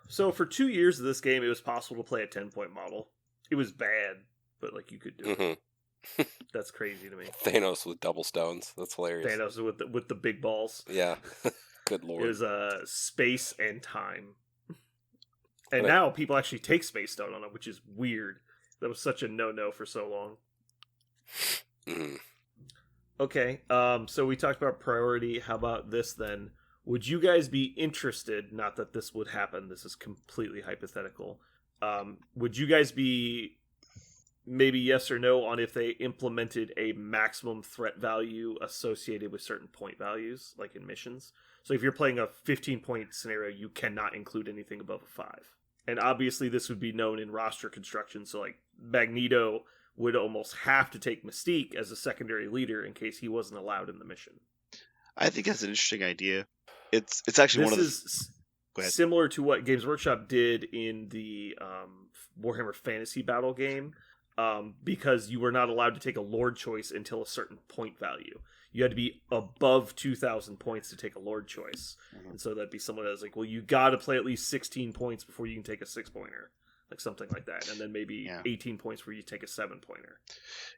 So for 2 years of this game, it was possible to play a 10-point model. It was bad, but you could do it. That's crazy to me. Thanos with double stones. That's hilarious. Thanos with the big balls. Yeah. Good lord. It was space and time. And But- now people actually take Space Stone on it, which is weird. That was such a no-no for so long. Mhm. Okay, so we talked about priority. How about this then? Would you guys be interested, not that this would happen, this is completely hypothetical, would you guys be maybe yes or no on if they implemented a maximum threat value associated with certain point values, like in missions? So if you're playing a 15-point scenario, you cannot include anything above a 5. And obviously this would be known in roster construction, so like Magneto would almost have to take Mystique as a secondary leader in case he wasn't allowed in the mission. I think that's an interesting idea. It's actually This one of the. is Go ahead. similar to what Games Workshop did in the Warhammer Fantasy Battle game, because you were not allowed to take a Lord choice until a certain point value. You had to be above 2,000 points to take a Lord choice. Mhm. And so that'd be someone that's like, well, you got to play at least 16 points before you can take a 6-pointer. Like something like that. And then maybe Yeah. 18 points where you take a 7-pointer.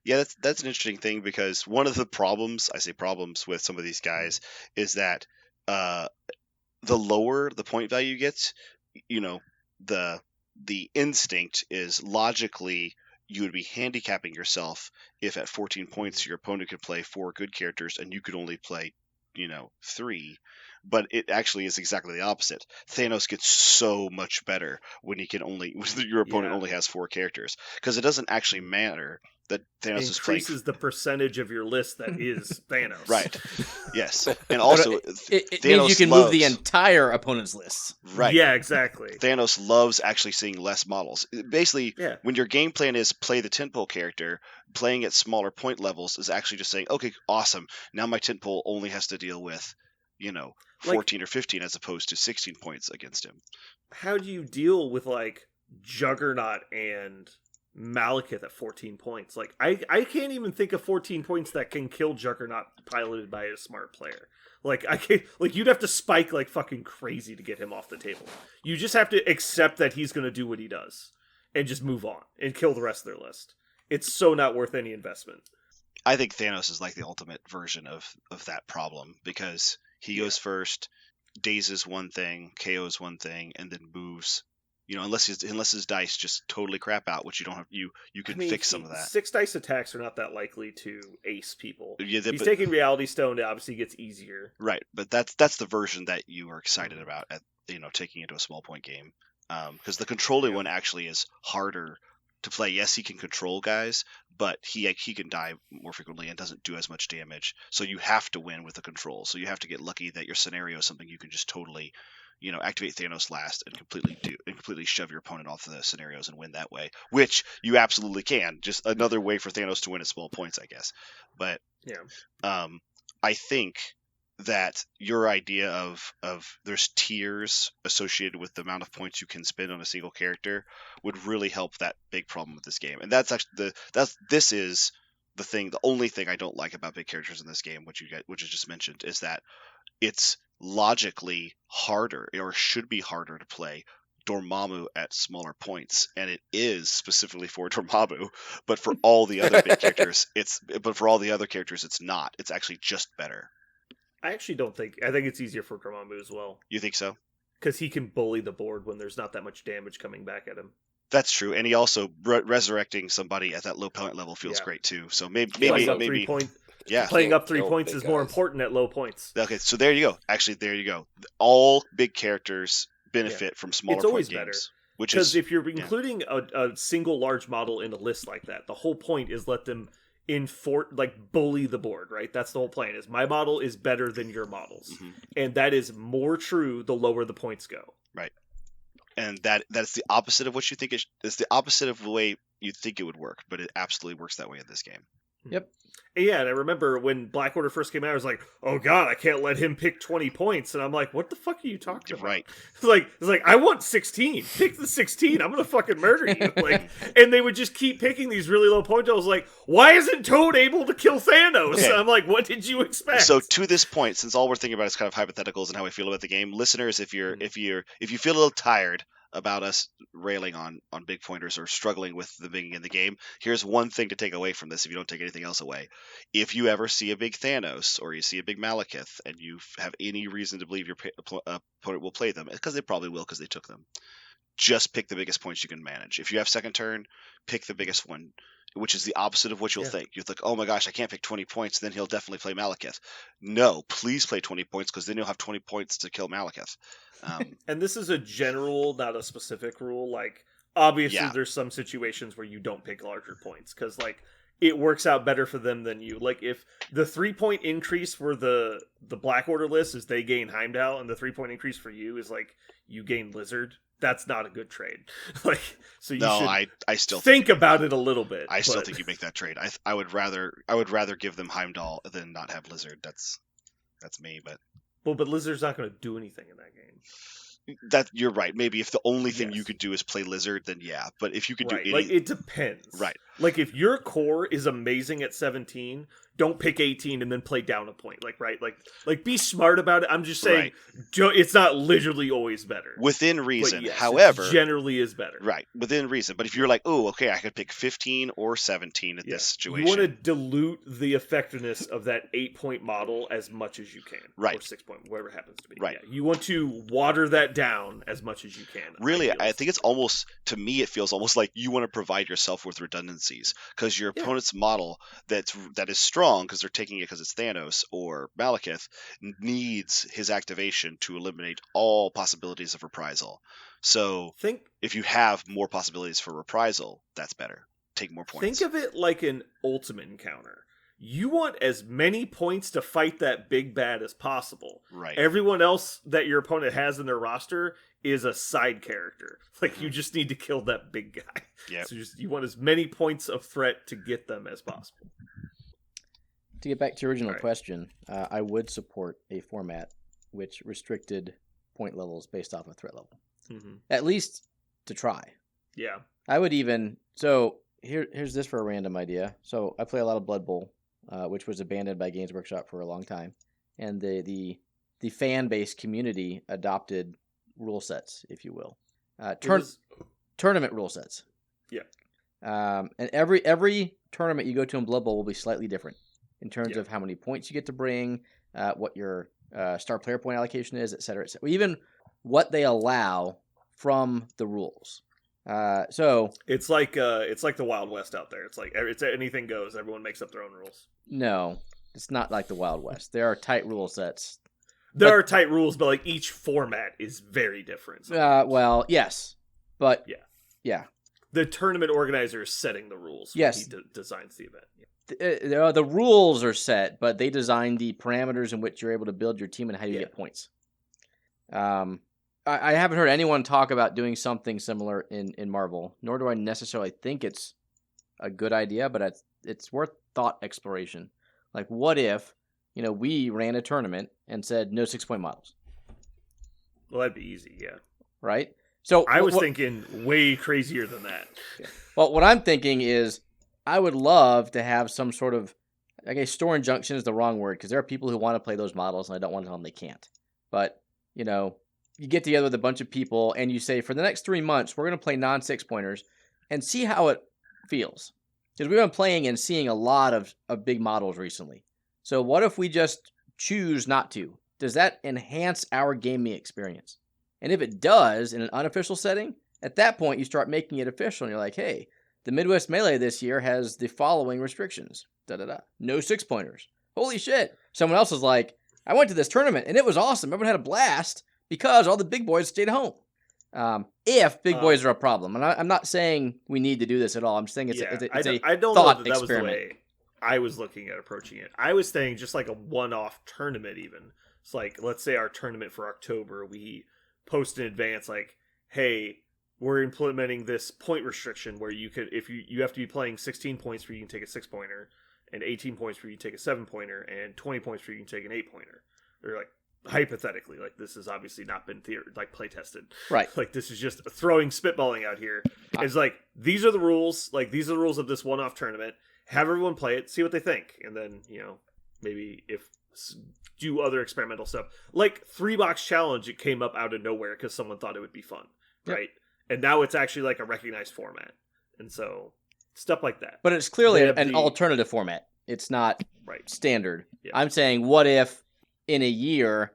Yeah, that's an interesting thing because one of the problems, I say problems with some of these guys, is that the lower the point value gets, you know, the instinct is logically you would be handicapping yourself if at 14 points your opponent could play 4 good characters and you could only play, 3. But it actually is exactly the opposite. Thanos gets so much better when your opponent Yeah. only has 4 characters because it doesn't actually matter that Thanos is playing. Increases the percentage of your list that is Thanos. Right. Yes, and also It Thanos means you can move the loves- entire opponent's list. right. Yeah, exactly. Thanos loves actually seeing less models. Basically, Yeah. when your game plan is play the tentpole character, playing at smaller point levels is actually just saying, okay, awesome. Now my tentpole only has to deal with, 14 or 15 as opposed to 16 points against him. How do you deal with like Juggernaut and Malekith at 14 points? Like I can't even think of 14 points that can kill Juggernaut piloted by a smart player. Like I can't, like you'd have to spike like fucking crazy to get him off the table. You just have to accept that he's going to do what he does and just move on and kill the rest of their list. It's so not worth any investment. I think Thanos is like the ultimate version of that problem because he goes first, dazes one thing, KOs one thing, and then moves. Unless his dice just totally crap out, which you don't have, you can fix some of that. 6 dice attacks are not that likely to ace people. Yeah, He's taking Reality Stone, it obviously gets easier. right, but that's the version that you are excited about at taking into a small point game, because the controlling one actually is harder to play. Yes, he can control guys, but he can die more frequently and doesn't do as much damage. So you have to win with the control. So you have to get lucky that your scenario is something you can just totally, activate Thanos last and completely shove your opponent off the scenarios and win that way, which you absolutely can. Just another way for Thanos to win at small points, I guess. But I think that your idea of there's tiers associated with the amount of points you can spend on a single character would really help that big problem with this game. And that's actually the only thing I don't like about big characters in this game, which is just mentioned, is that it's logically harder or should be harder to play Dormammu at smaller points, and it is specifically for Dormammu, but for all the other big characters it's not. It's actually just better. I actually don't think. I think it's easier for Dormammu as well. You think so? Because he can bully the board when there's not that much damage coming back at him. That's true, and he also resurrecting somebody at that low point level feels Yeah. great too. So maybe Playing up 3 points. yeah. Playing up 3 Kill points big is more guys. important at low points. Okay, so there you go. Actually, there you go. All big characters benefit from smaller It's always point better. games, which Because is if you're including a single large model in a list like that, the whole point is let them bully the board, right? That's the whole plan. Is my model is better than your models, Mhm. and that is more true the lower the points go. and that's the opposite of what you think it's the opposite of the way you think it would work, but it absolutely works that way in this game. And yeah, and I remember when Black Order first came out, I was like, "Oh God, I can't let him pick 20 points." And I'm like, "What the fuck are you talking about?" Right. It's like I want 16. Pick the 16. I'm gonna fucking murder you. Like, and they would just keep picking these really low points. I was like, "Why isn't Toad able to kill Thanos?" Okay. I'm like, "What did you expect?" So to this point, since all we're thinking about is kind of hypotheticals and how we feel about the game, listeners, if you feel a little tired about us railing on big pointers or struggling with the big in the game, here's one thing to take away from this if you don't take anything else away. If you ever see a big Thanos or you see a big Malekith and you have any reason to believe your opponent will play them, because they probably will because they took them, just pick the biggest points you can manage. If you have second turn, pick the biggest one, which is the opposite of what you'll think. You'll think, oh my gosh, I can't pick 20 points, then he'll definitely play Malekith. No, please play 20 points, because then you'll have 20 points to kill Malekith. And this is a general, not a specific rule. Like, obviously, Yeah. there's some situations where you don't pick larger points, because, like, it works out better for them than you. Like, if the 3-point increase for the Black Order list is they gain Heimdall, and the 3-point increase for you is, like, you gain Lizard, that's not a good trade. Like, so you should I still think about it a little bit. I still but- think you make that trade. I would rather give them Heimdall than not have Lizard. That's me, but Well, but Lizard's not going to do anything in that game. that you're right. Maybe if the only thing you Yes. could do is play Lizard, then yeah. But if you could Right. do Like, any, it depends. right, Like, if your core is amazing at 17, don't pick 18 and then play down a point. Like, right? Like be smart about it. I'm just saying, it's not literally always better. within But reason. yes, it However, generally is better. right, within reason. But if you're like, oh, okay, I could pick 15 or 17 in Yeah. this situation. You want to dilute the effectiveness of that 8-point model as much as you can. Right. Or 6-point, whatever it happens to be. Right. Yeah. You want to water that down as much as you can. Really, I ideally. think it's almost, to me, it feels almost like you want to provide yourself with redundancies, because your Yeah. opponent's model that is strong because they're taking it because it's Thanos or Malekith needs his activation to eliminate all possibilities of reprisal. So Think if you have more possibilities for reprisal, that's better. Take more points. Think of it like an ultimate encounter. You want as many points to fight that big bad as possible. right. Everyone else that your opponent has in their roster is a side character. Like, you just need to kill that big guy. Yep. So you want as many points of threat to get them as possible. To get back to your original Alright. question, I would support a format which restricted point levels based off of threat level, at least to try. Yeah. I would even here's this for a random idea. So I play a lot of Blood Bowl, which was abandoned by Games Workshop for a long time, and the fan base community adopted rule sets, if you will, tournament rule sets. Yeah. And every tournament you go to in Blood Bowl will be slightly different in terms Yeah. of how many points you get to bring, what your star player point allocation is, et cetera, et cetera. Even what they allow from the rules. So It's like the Wild West out there. It's like it's anything goes. Everyone makes up their own rules. no, it's not like the Wild West. There are tight rule sets. There are tight rules, but like each format is very different. Well, yes, but yeah. The tournament organizer is setting the rules. when Yes. he designs the event. Yeah. The rules are set, but they design the parameters in which you're able to build your team and how you Yeah. get points. I haven't heard anyone talk about doing something similar in Marvel, nor do I necessarily think it's a good idea, but it's worth thought exploration. Like, what if, we ran a tournament and said no 6-point models, Well, that'd be easy. Yeah. right? So I was thinking way crazier than that. Well, what I'm thinking is I would love to have some sort of, okay, store injunction is the wrong word because there are people who want to play those models and I don't want to tell them they can't. But, you get together with a bunch of people and you say, for the next 3 months, we're going to play non-6-pointers and see how it feels. Because we've been playing and seeing a lot of big models recently. So what if we just choose not to? Does that enhance our gaming experience? And if it does in an unofficial setting, at that point you start making it official and you're like, hey, the Midwest Melee this year has the following restrictions. No 6-pointers. Holy shit. Someone else is like, I went to this tournament and it was awesome. Everyone had a blast because all the big boys stayed home. If big boys are a problem. And I'm not saying we need to do this at all. I'm saying it's a I don't thought know that was the experiment. way I was looking at approaching it. I was saying just like a one-off tournament even. It's like, let's say our tournament for October, we post in advance like, hey, we're implementing this point restriction where you could, if you have to be playing 16 points where you can take a 6-pointer, and 18 points where you take a 7-pointer, and 20 points where you can take an 8-pointer. They're like, hypothetically, like this has obviously not been play tested. Right. Like this is just throwing spitballing out here. It's like, these are the rules, like these are the rules of this one-off tournament. Have everyone play it, see what they think, and then, maybe do other experimental stuff. Like 3-box challenge, it came up out of nowhere because someone thought it would be fun, Yep. right? And now it's actually like a recognized format. And so stuff like that. But it's clearly They have an the- alternative format. It's not Right. standard. Yeah. I'm saying, what if in a year,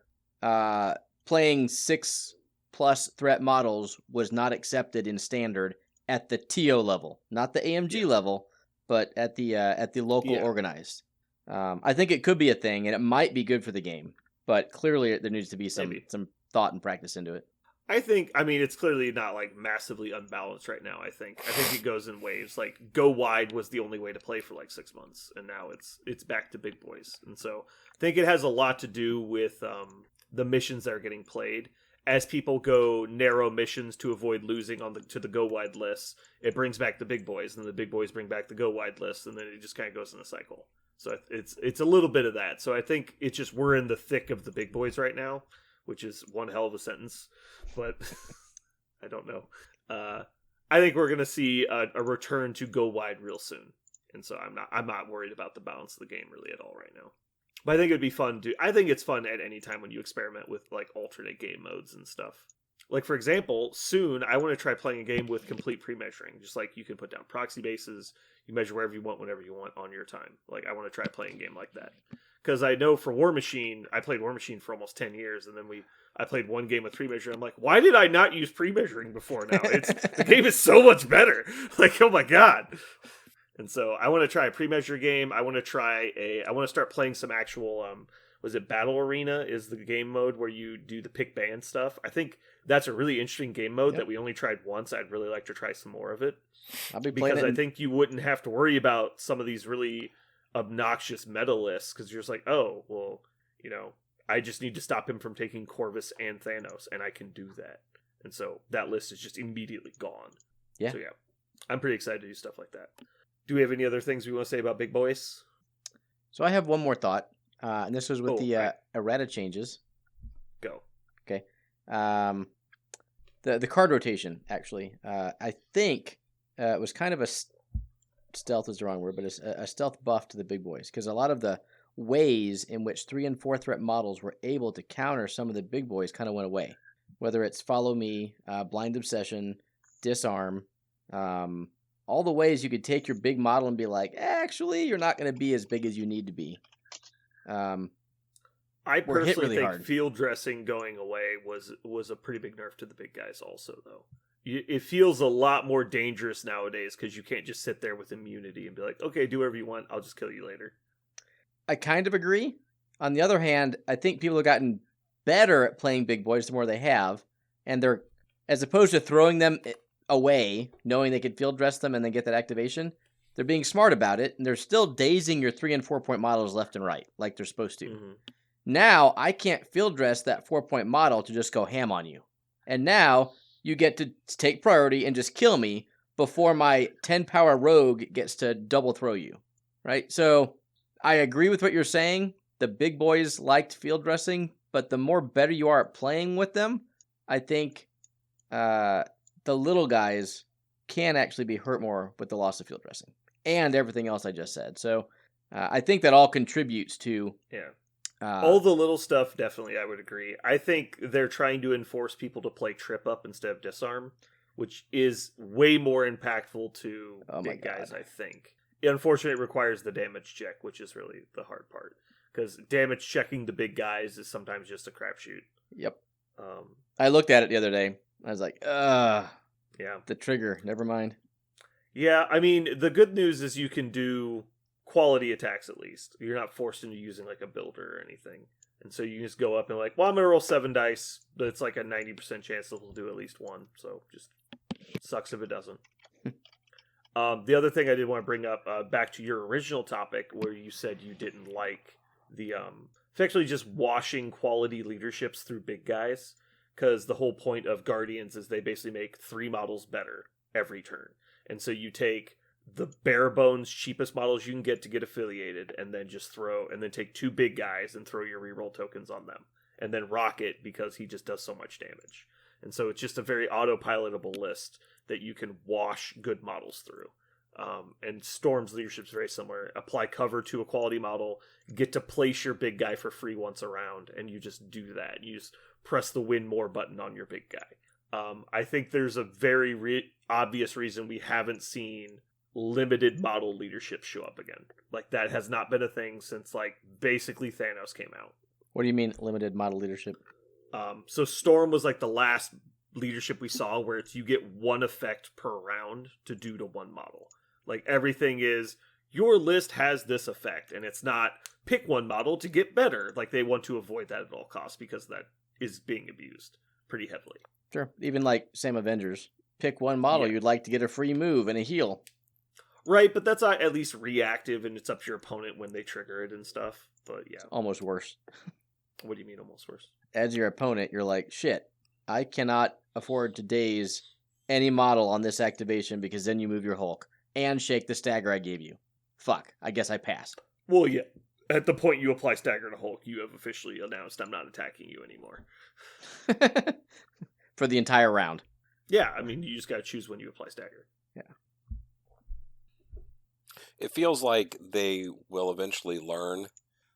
playing 6 plus threat models was not accepted in standard at the TO level, not the AMG level, but at the local organized. I think it could be a thing, and it might be good for the game, but clearly there needs to be some thought and practice into it. I mean, it's clearly not like massively unbalanced right now. I think it goes in waves. Like go wide was the only way to play for like 6 months, and now it's back to big boys. And so I think it has a lot to do with the missions that are getting played. As people go narrow missions to avoid losing to the go wide list, it brings back the big boys, and the big boys bring back the go wide list, and then it just kind of goes in a cycle. So it's a little bit of that. So I think it's just we're in the thick of the big boys right now, which is one hell of a sentence, but I don't know. I think we're gonna see a return to go wide real soon, and so I'm not worried about the balance of the game really at all right now. But I think it'd be fun to. I think it's fun at any time when you experiment with like alternate game modes and stuff. Like for example, soon I want to try playing a game with complete pre-measuring. Just like you can put down proxy bases, you measure wherever you want, whenever you want on your time. Like I want to try playing a game like that. Because I know for War Machine, I played War Machine for almost 10 years, and then I played one game with pre-measuring. I'm like, why did I not use pre-measuring before now? The game is so much better. Like, oh my god. And so I want to try a pre-measure game. I want to start playing some actual, was it Battle Arena is the game mode where you do the pick band stuff. I think that's a really interesting game mode that we only tried once. I'd really like to try some more of it. I'll be playing because I think you wouldn't have to worry about some of these really obnoxious meta lists, because you're just like, oh, well, I just need to stop him from taking Corvus and Thanos, and I can do that. And so that list is just immediately gone. Yeah. So yeah, I'm pretty excited to do stuff like that. Do we have any other things we want to say about Big Boys? So I have one more thought, and this was with the errata changes. Go. Okay. The card rotation, actually. I think it was kind of a stealth is the wrong word, but a stealth buff to the big boys, because a lot of the ways in which 3 and 4 threat models were able to counter some of the big boys kind of went away. Whether it's Follow Me, Blind Obsession, Disarm, all the ways you could take your big model and be like, actually, you're not going to be as big as you need to be. I personally think hard. Field dressing going away was a pretty big nerf to the big guys also, though. It feels a lot more dangerous nowadays because you can't just sit there with immunity and be like, okay, do whatever you want, I'll just kill you later. I kind of agree. On the other hand, I think people have gotten better at playing big boys the more they have, and they're, as opposed to throwing them away, knowing they could field dress them and then get that activation, they're being smart about it, and they're still dazing your 3 and 4 point models left and right, like they're supposed to. Mm-hmm. Now, I can't field dress that 4-point model to just go ham on you. And now, you get to take priority and just kill me before my 10 power rogue gets to double throw you, right? So, I agree with what you're saying. The big boys liked field dressing, but the more better you are at playing with them, I think the little guys can actually be hurt more with the loss of field dressing and everything else I just said. So I think that all contributes to... all the little stuff, definitely, I would agree. I think they're trying to enforce people to play trip up instead of disarm, which is way more impactful to big guys, I think. Unfortunately, it requires the damage check, which is really the hard part. Because damage checking the big guys is sometimes just a crapshoot. Yep. I looked at it the other day. I was like, yeah, the trigger, never mind. Yeah, I mean, the good news is you can do quality attacks at least. You're not forced into using like a builder or anything. And so you just go up and like, well, I'm going to roll 7 dice, but it's like a 90% chance that we'll do at least one. So just sucks if it doesn't. The other thing I did want to bring up, back to your original topic, where you said you didn't like the effectively just washing quality leaderships through big guys, because the whole point of Guardians is they basically make 3 models better every turn. And so you take the bare bones cheapest models you can get to get affiliated, and then just take 2 big guys and throw your reroll tokens on them, and then Rocket, because he just does so much damage. And so it's just a very autopilotable list that you can wash good models through. And Storm's leadership is very similar. Apply cover to a quality model, get to place your big guy for free once around, and you just do that. You just press the win more button on your big guy. I think there's a very obvious reason we haven't seen limited model leadership show up again. Like, that has not been a thing since, like, basically Thanos came out. What do you mean, limited model leadership? So Storm was like the last leadership we saw where it's you get one effect per round to do to one model. Like everything is your list has this effect, and it's not pick one model to get better. Like they want to avoid that at all costs because that is being abused pretty heavily. Sure. Even like Sam Avengers. Pick one model Yeah. you'd like to get a free move and a heal. Right, but that's at least reactive, and it's up to your opponent when they trigger it and stuff. But yeah, Almost worse. what do you mean almost worse? As your opponent, you're like, shit, I cannot afford to daze any model on this activation because then you move your Hulk and shake the stagger I gave you. Fuck, I guess I passed. Well, yeah. At the point you apply Stagger to Hulk, you have officially announced I'm not attacking you anymore. For the entire round. Yeah, I mean, you just gotta choose when you apply Stagger. It feels like they will eventually learn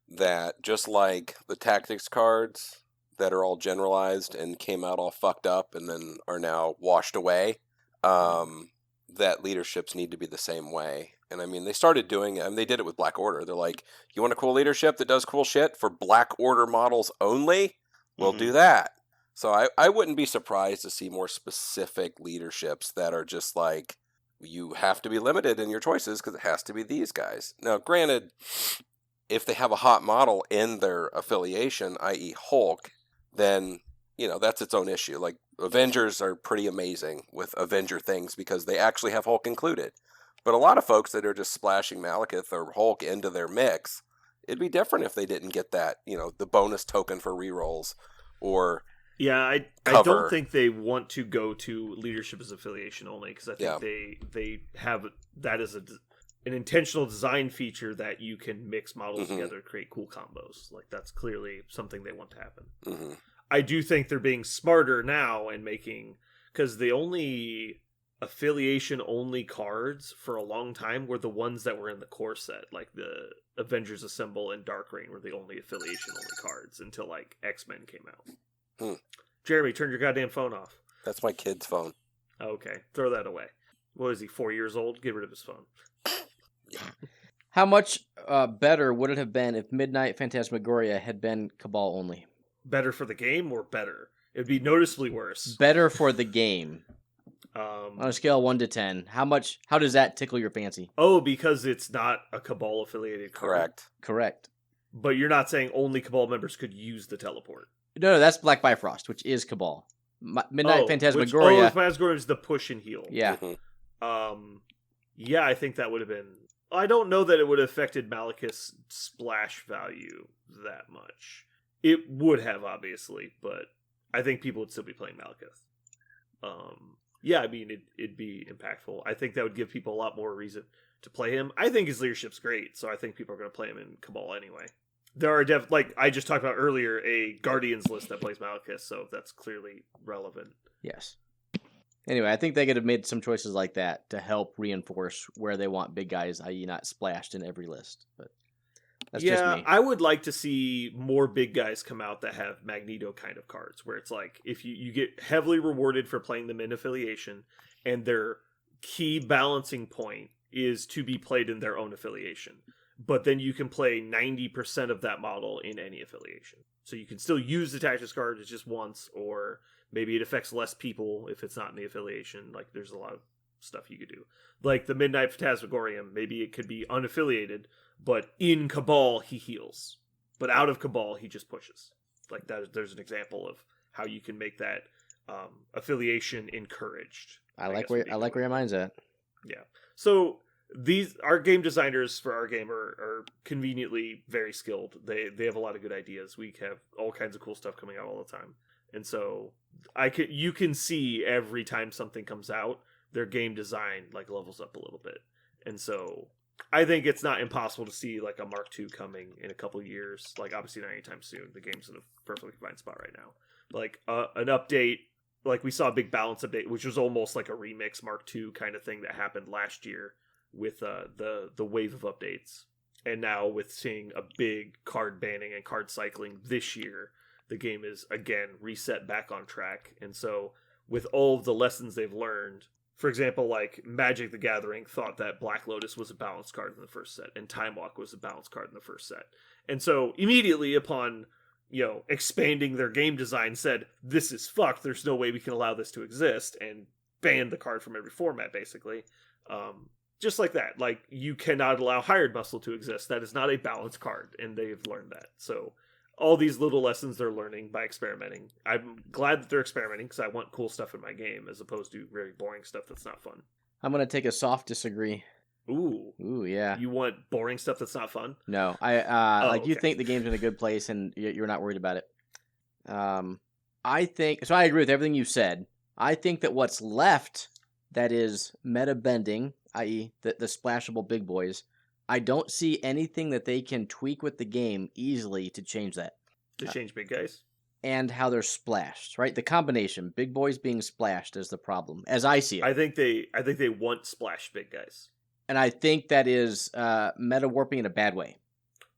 that just like the tactics cards that are all generalized and came out all fucked up and then are now washed away, that leaderships need to be the same way. And I mean, they started doing it. I mean, they did it with Black Order. They're like, you want a cool leadership that does cool shit for Black Order models only? We'll do that. So I wouldn't be surprised to see more specific leaderships that are just like, you have to be limited in your choices because it has to be these guys. Now, granted, if they have a hot model in their affiliation, i.e. Hulk, then, you know, that's its own issue. Like, Avengers are pretty amazing with Avenger things because they actually have Hulk included. But a lot of folks that are just splashing Malekith or Hulk into their mix, it'd be different if they didn't get that, you know, the bonus token for rerolls or... Yeah, I cover. don't think they want to go to leadership as affiliation only because I think they have that as an intentional design feature that you can mix models together to create cool combos. Like that's clearly something they want to happen. I do think they're being smarter now and making because the only affiliation only cards for a long time were the ones that were in the core set, like the Avengers Assemble and Dark Reign were the only affiliation only cards until like X-Men came out. Jeremy, turn your goddamn phone off. That's my kid's phone. Okay, throw that away. What is he, 4 years old? Get rid of his phone. How much better would it have been if Midnight Phantasmagoria had been Cabal only? Better for the game or better? It'd be noticeably worse. Better for the game. On a scale of 1 to 10, how does that tickle your fancy? Oh, because it's not a Cabal affiliated card. Correct. Correct. But you're not saying only Cabal members could use the teleport. No, that's Black Bifrost, which is Cabal. Midnight Phantasmagoria. Phantasmagoria is the push and heal. Yeah. Yeah, I think that would have been... I don't know that it would have affected Malekith's splash value that much. It would have, obviously, but I think people would still be playing Malekith. Yeah, I mean, it'd be impactful. I think that would give people a lot more reason to play him. I think his leadership's great, so I think people are going to play him in Cabal anyway. There are like I just talked about earlier, a Guardians list that plays Malekith, so that's clearly relevant. Yes. Anyway, I think they could have made some choices like that to help reinforce where they want big guys, i.e. not splashed in every list. But that's just me. I would like to see more big guys come out that have Magneto kind of cards, where it's like if you get heavily rewarded for playing them in affiliation, and their key balancing point is to be played in their own affiliation. But then you can play 90% of that model in any affiliation. So you can still use the tactics card, it's just once, or maybe it affects less people if it's not in the affiliation. Like, there's a lot of stuff you could do. Like the Midnight Phantasmagorium, maybe it could be unaffiliated, but in Cabal, he heals. But out of Cabal, he just pushes. Like, there's an example of how you can make that affiliation encouraged. I like where your mind's at. Yeah. So... our game designers for our game are conveniently very skilled. They have a lot of good ideas. We have all kinds of cool stuff coming out all the time, and so you can see every time something comes out, their game design like levels up a little bit, and so I think it's not impossible to see like a Mark II coming in a couple years. Like obviously not anytime soon. The game's in a perfectly fine spot right now. Like an update, like we saw a big balance update, which was almost like a remix Mark II kind of thing that happened last year. With the wave of updates, and now with seeing a big card banning and card cycling this year, the game is again reset back on track. And so with all of the lessons they've learned, for example, like Magic the Gathering thought that Black Lotus was a balanced card in the first set, and Time Walk was a balanced card in the first set. And so immediately upon expanding their game design, said, this is fucked, there's no way we can allow this to exist, and banned the card from every format, basically. Just like that. Like, you cannot allow Hired Muscle to exist. That is not a balanced card, and they've learned that. So, all these little lessons they're learning by experimenting. I'm glad that they're experimenting, because I want cool stuff in my game, as opposed to very boring stuff that's not fun. I'm going to take a soft disagree. Ooh, yeah. You want boring stuff that's not fun? No, you think the game's in a good place and you're not worried about it. I think so. I agree with everything you said. I think that what's left that is meta bending, i.e., the splashable big boys, I don't see anything that they can tweak with the game easily to change that. To change big guys? And how they're splashed, right? The combination, big boys being splashed, is the problem, as I see it. I think they want splash big guys. And I think that is meta warping in a bad way.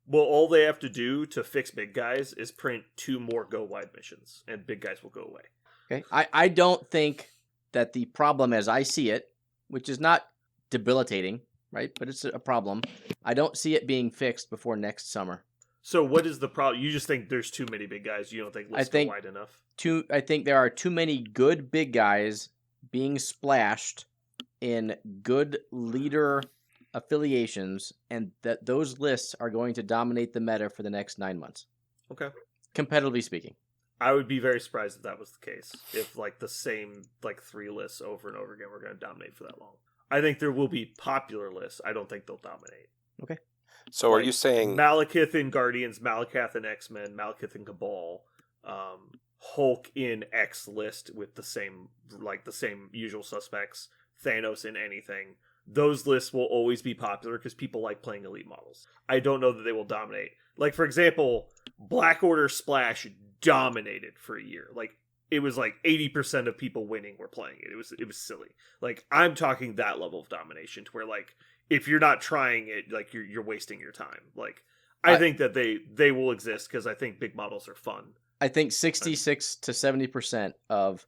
Well, all they have to do to fix big guys is print 2 more go wide missions, and big guys will go away. Okay, I don't think that the problem, as I see it, which is not debilitating, right? But it's a problem. I don't see it being fixed before next summer. So what is the problem? You just think there's too many big guys. You don't think lists go wide enough? I think there are too many good big guys being splashed in good leader affiliations, and that those lists are going to dominate the meta for the next 9 months. Okay. Competitively speaking. I would be very surprised if that was the case. If the same 3 lists over and over again were going to dominate for that long. I think there will be popular lists. I don't think they'll dominate. Okay. So are you saying Malekith in Guardians, Malekith in X-Men, Malekith in Cabal, Hulk in X list with the same usual suspects, Thanos in anything? Those lists will always be popular because people like playing elite models. I don't know that they will dominate. Like, for example, Black Order Splash dominated for a year. It was 80% of people winning were playing it. It was silly. I'm talking that level of domination to where if you're not trying it, you're wasting your time. I think that they will exist because I think big models are fun. I think 66 to 70% of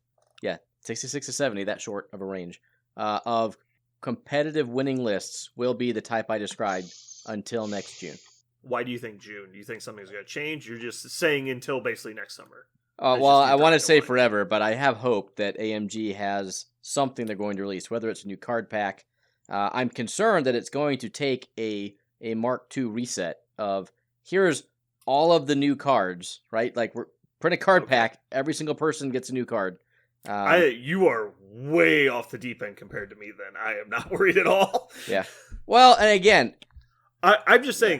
66 to 70, that short of a range of competitive winning lists will be the type I described until next June. Why do you think June? Do you think something's going to change? You're just saying until basically next summer. Well, I want to say forever, but I have hope that AMG has something they're going to release, whether it's a new card pack. I'm concerned that it's going to take a Mark II reset of here's all of the new cards, right? We're print a card pack, every single person gets a new card. You are way off the deep end compared to me then. I am not worried at all. Yeah. Well, and again, I'm just saying,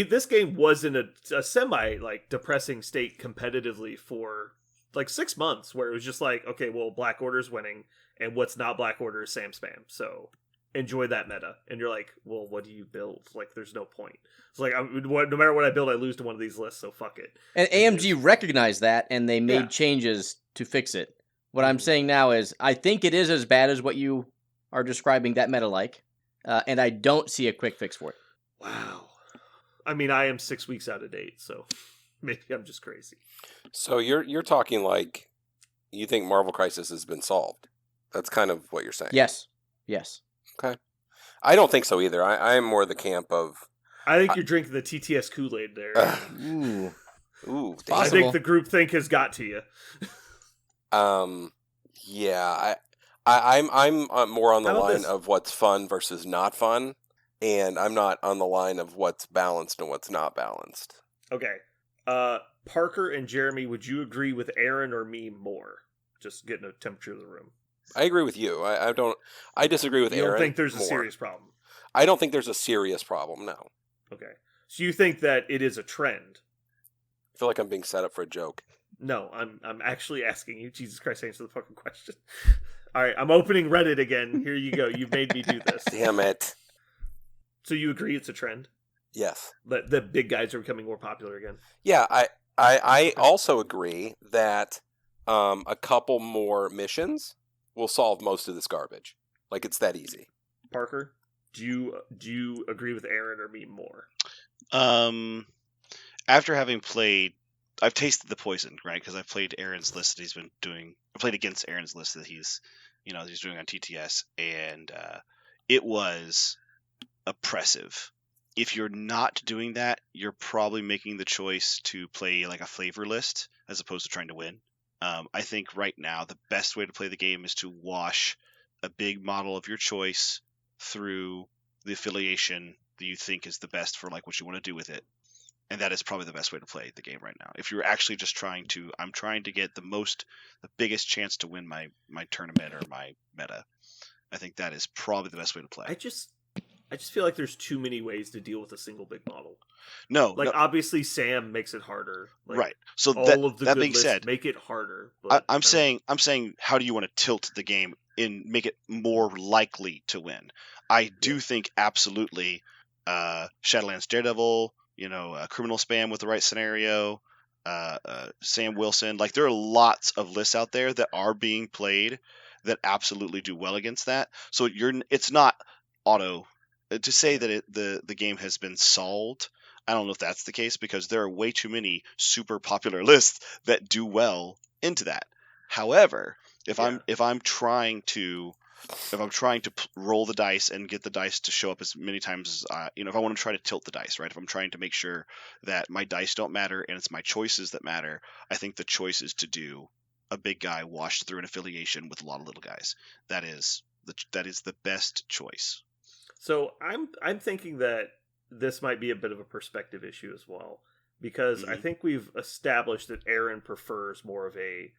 this game was in a semi depressing state competitively for 6 months, where it was just okay, well, Black Order's winning, and what's not Black Order is Sam Spam. So enjoy that meta. And you're well, what do you build? There's no point. It's no matter what I build, I lose to one of these lists. So fuck it. And AMG recognized that, and they made changes to fix it. What I'm saying now is, I think it is as bad as what you are describing that meta and I don't see a quick fix for it. Wow. I mean, I am 6 weeks out of date, so maybe I'm just crazy. So you're talking you think Marvel Crisis has been solved. That's kind of what you're saying. Yes. Okay. I don't think so either. I am more the camp of... I think you're drinking the TTS Kool-Aid there. Ooh. I think the groupthink has got to you. Yeah. I'm more on the line of what's fun versus not fun. And I'm not on the line of what's balanced and what's not balanced. Okay. Parker and Jeremy, would you agree with Aaron or me more? Just getting a temperature of the room. I agree with you. I disagree with Aaron. You don't think there's more. a serious problem? I don't think there's a serious problem, no. Okay. So you think that it is a trend? I feel like I'm being set up for a joke. No, I'm actually asking you. Jesus Christ, answer the fucking question. All right, I'm opening Reddit again. Here you go. You've made me do this. Damn it. So you agree it's a trend? Yes. That the big guys are becoming more popular again? Yeah, I also agree that a couple more missions will solve most of this garbage. It's that easy. Parker, do you agree with Aaron or me more? After having played, I've tasted the poison, right? Because I've played Aaron's list that he's been doing. I played against Aaron's list that he's doing on TTS, and it was oppressive. if you're not doing that, you're probably making the choice to play like a flavor list as opposed to trying to win. I think right now the best way to play the game is to wash a big model of your choice through the affiliation that you think is the best for like what you want to do with it. And that is probably the best way to play the game right now. If you're actually just I'm trying to get the biggest chance to win my tournament or my meta. I think that is probably the best way to play. I just feel like there's too many ways to deal with a single big model. No, Like obviously Sam makes it harder. Like, right. So all of the that good being lists said, make it harder. But I'm saying how do you want to tilt the game and make it more likely to win? I do think absolutely Shadowlands Daredevil, Criminal Spam with the right scenario, Sam Wilson. Like there are lots of lists out there that are being played that absolutely do well against that. So it's not auto to say that the game has been solved. I don't know if that's the case because there are way too many super popular lists that do well into that. However, if I'm trying to roll the dice and get the dice to show up as many times as if I want to try to tilt the dice, right? If I'm trying to make sure that my dice don't matter and it's my choices that matter, I think the choice is to do a big guy washed through an affiliation with a lot of little guys. That is the best choice. So I'm thinking that this might be a bit of a perspective issue as well, because I think we've established that Aaron prefers more of a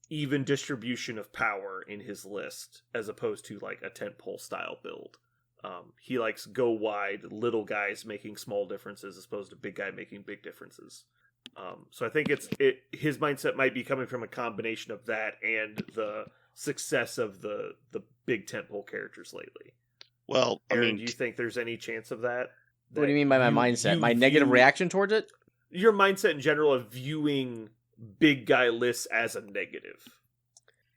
even distribution of power in his list as opposed to like a tentpole style build. He likes go wide, little guys making small differences as opposed to big guy making big differences. So I think his mindset might be coming from a combination of that and the success of the big tentpole characters lately. Well, Aaron, do you think there's any chance of that? What do you mean by my mindset? My negative reaction towards it? Your mindset in general of viewing big guy lists as a negative.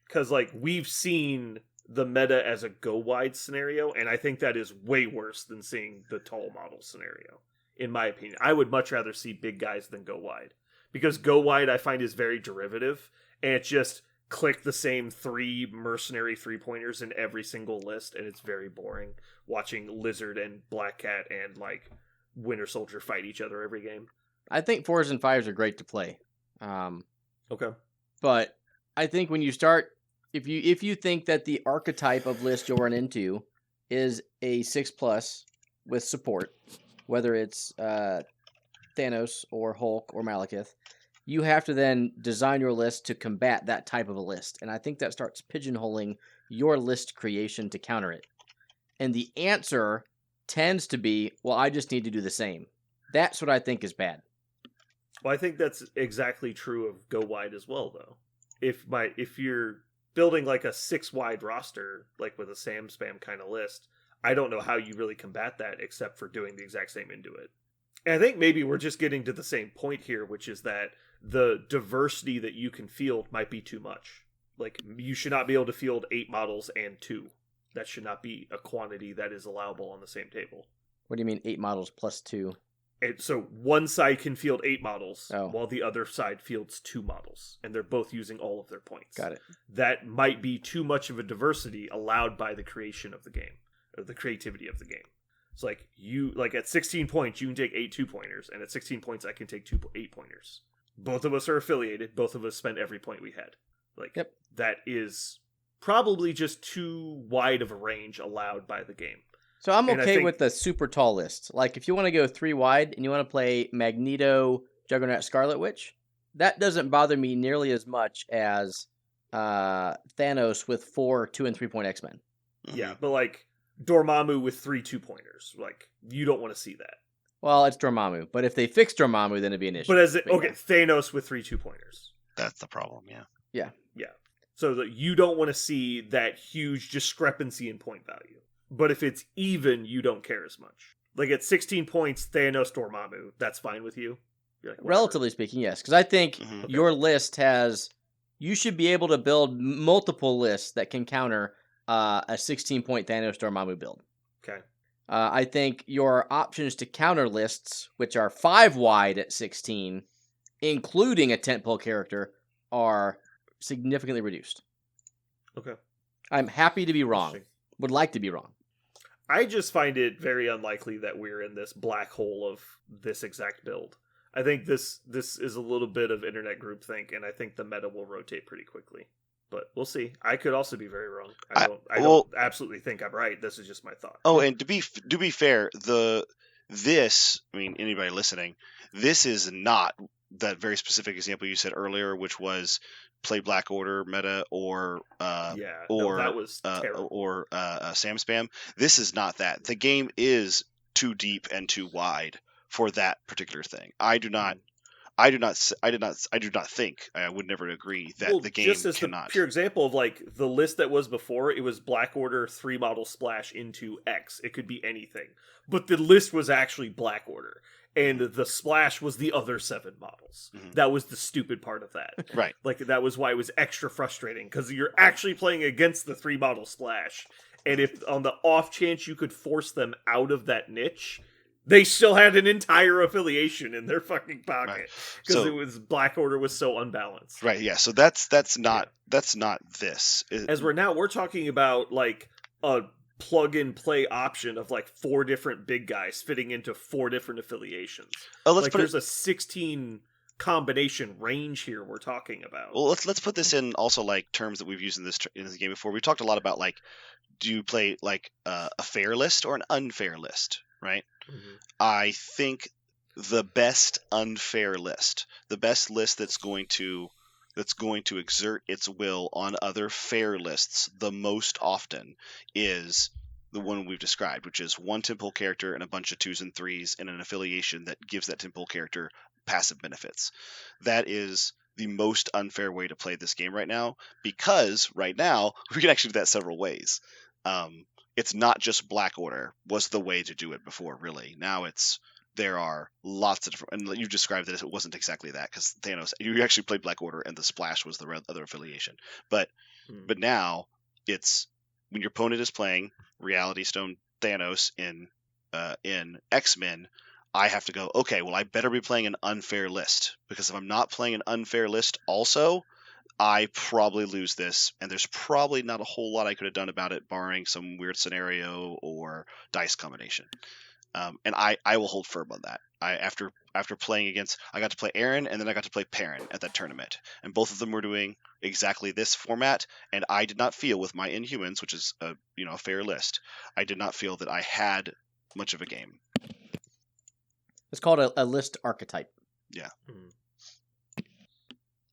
Because, like, we've seen the meta as a go wide scenario, and I think that is way worse than seeing the tall model scenario, in my opinion. I would much rather see big guys than go wide. Because go wide, I find, is very derivative, and it's just click the same 3 mercenary 3-pointers in every single list, and it's very boring watching Lizard and Black Cat and like Winter Soldier fight each other every game. I think 4s and 5s are great to play. Okay. But I think when you start, if you think that the archetype of list you'll run into is a 6+ with support, whether it's Thanos or Hulk or Malekith, you have to then design your list to combat that type of a list. And I think that starts pigeonholing your list creation to counter it. And the answer tends to be, well, I just need to do the same. That's what I think is bad. Well, I think that's exactly true of go wide as well, though. If you're building like a 6-wide roster, like with a Sam Spam kind of list, I don't know how you really combat that except for doing the exact same into it. And I think maybe we're just getting to the same point here, which is that the diversity that you can field might be too much. Like, you should not be able to field 8 models and 2. That should not be a quantity that is allowable on the same table. What do you mean 8 models plus 2? And so one side can field 8 models, Oh. while the other side fields 2 models, and they're both using all of their points. Got it. That might be too much of a diversity allowed by the creation of the game, or the creativity of the game. It's like at 16 points, you can take 8 2-pointers, and at 16 points, I can take 2 8-pointers. Both of us are affiliated. Both of us spent every point we had. Yep. That is probably just too wide of a range allowed by the game. So I'm And I okay think- with the super tall list. Like, if you want to go 3 wide and you want to play Magneto, Juggernaut, Scarlet Witch, that doesn't bother me nearly as much as Thanos with 4 2 and 3-point X-Men. Yeah, but like Dormammu with 3 2-pointers, like you don't want to see that. Well, it's Dormammu, but if they fix Dormammu, then it'd be an issue. But yeah. Thanos with 3 2-pointers. That's the problem, yeah. So that you don't want to see that huge discrepancy in point value. But if it's even, you don't care as much. Like at 16 points, Thanos Dormammu, that's fine with you? You're like, whatever. Relatively speaking, yes. Because I think Mhm. Okay. your list you should be able to build multiple lists that can counter a 16-point Thanos Dormammu build. Okay. I think your options to counter lists, which are 5 wide at 16, including a tentpole character, are significantly reduced. Okay. I'm happy to be wrong. Interesting. Would like to be wrong. I just find it very unlikely that we're in this black hole of this exact build. I think this is a little bit of internet groupthink, and I think the meta will rotate pretty quickly. But we'll see. I could also be very wrong. I don't absolutely think I'm right. This is just my thought. Oh, and to be fair, anybody listening, this is not that very specific example you said earlier, which was play Black Order meta or that was terrible. or Sam Spam. This is not that. The game is too deep and too wide for that particular thing. I do not think, I would never agree that the game just as cannot. The pure example of like the list that was before, it was Black Order 3 model splash into X. It could be anything, but the list was actually Black Order, and the splash was the other 7 models. Mhm. That was the stupid part of that. Right. Like that was why it was extra frustrating, because you're actually playing against the 3 model splash, and if on the off chance you could force them out of that niche, they still had an entire affiliation in their fucking pocket, because it was Black Order was so unbalanced. Right. Yeah. So that's not this. As we're talking about like a plug and play option of like 4 different big guys fitting into 4 different affiliations. There's a 16 combination range here we're talking about. Well, let's put this in also like terms that we've used in this game before. We talked a lot about like, do you play like a fair list or an unfair list, right? Mm-hmm. I think the best unfair list, the best list that's going to exert its will on other fair lists the most often is the one we've described, which is one temple character and a bunch of 2s and 3s and an affiliation that gives that temple character passive benefits. That is the most unfair way to play this game right now, because right now we can actually do that several ways. It's not just Black Order was the way to do it before, really. Now there are lots of different, and you described that it wasn't exactly that, because Thanos, you actually played Black Order and the splash was the other affiliation. But now it's when your opponent is playing Reality Stone Thanos in X-Men, I have to go, okay, well I better be playing an unfair list, because if I'm not playing an unfair list also, I probably lose this, and there's probably not a whole lot I could have done about it, barring some weird scenario or dice combination. And I will hold firm on that. After playing against, I got to play Aaron, and then I got to play Perrin at that tournament, and both of them were doing exactly this format, and I did not feel with my Inhumans, which is a fair list, I did not feel that I had much of a game. It's called a list archetype. Yeah. Mm-hmm.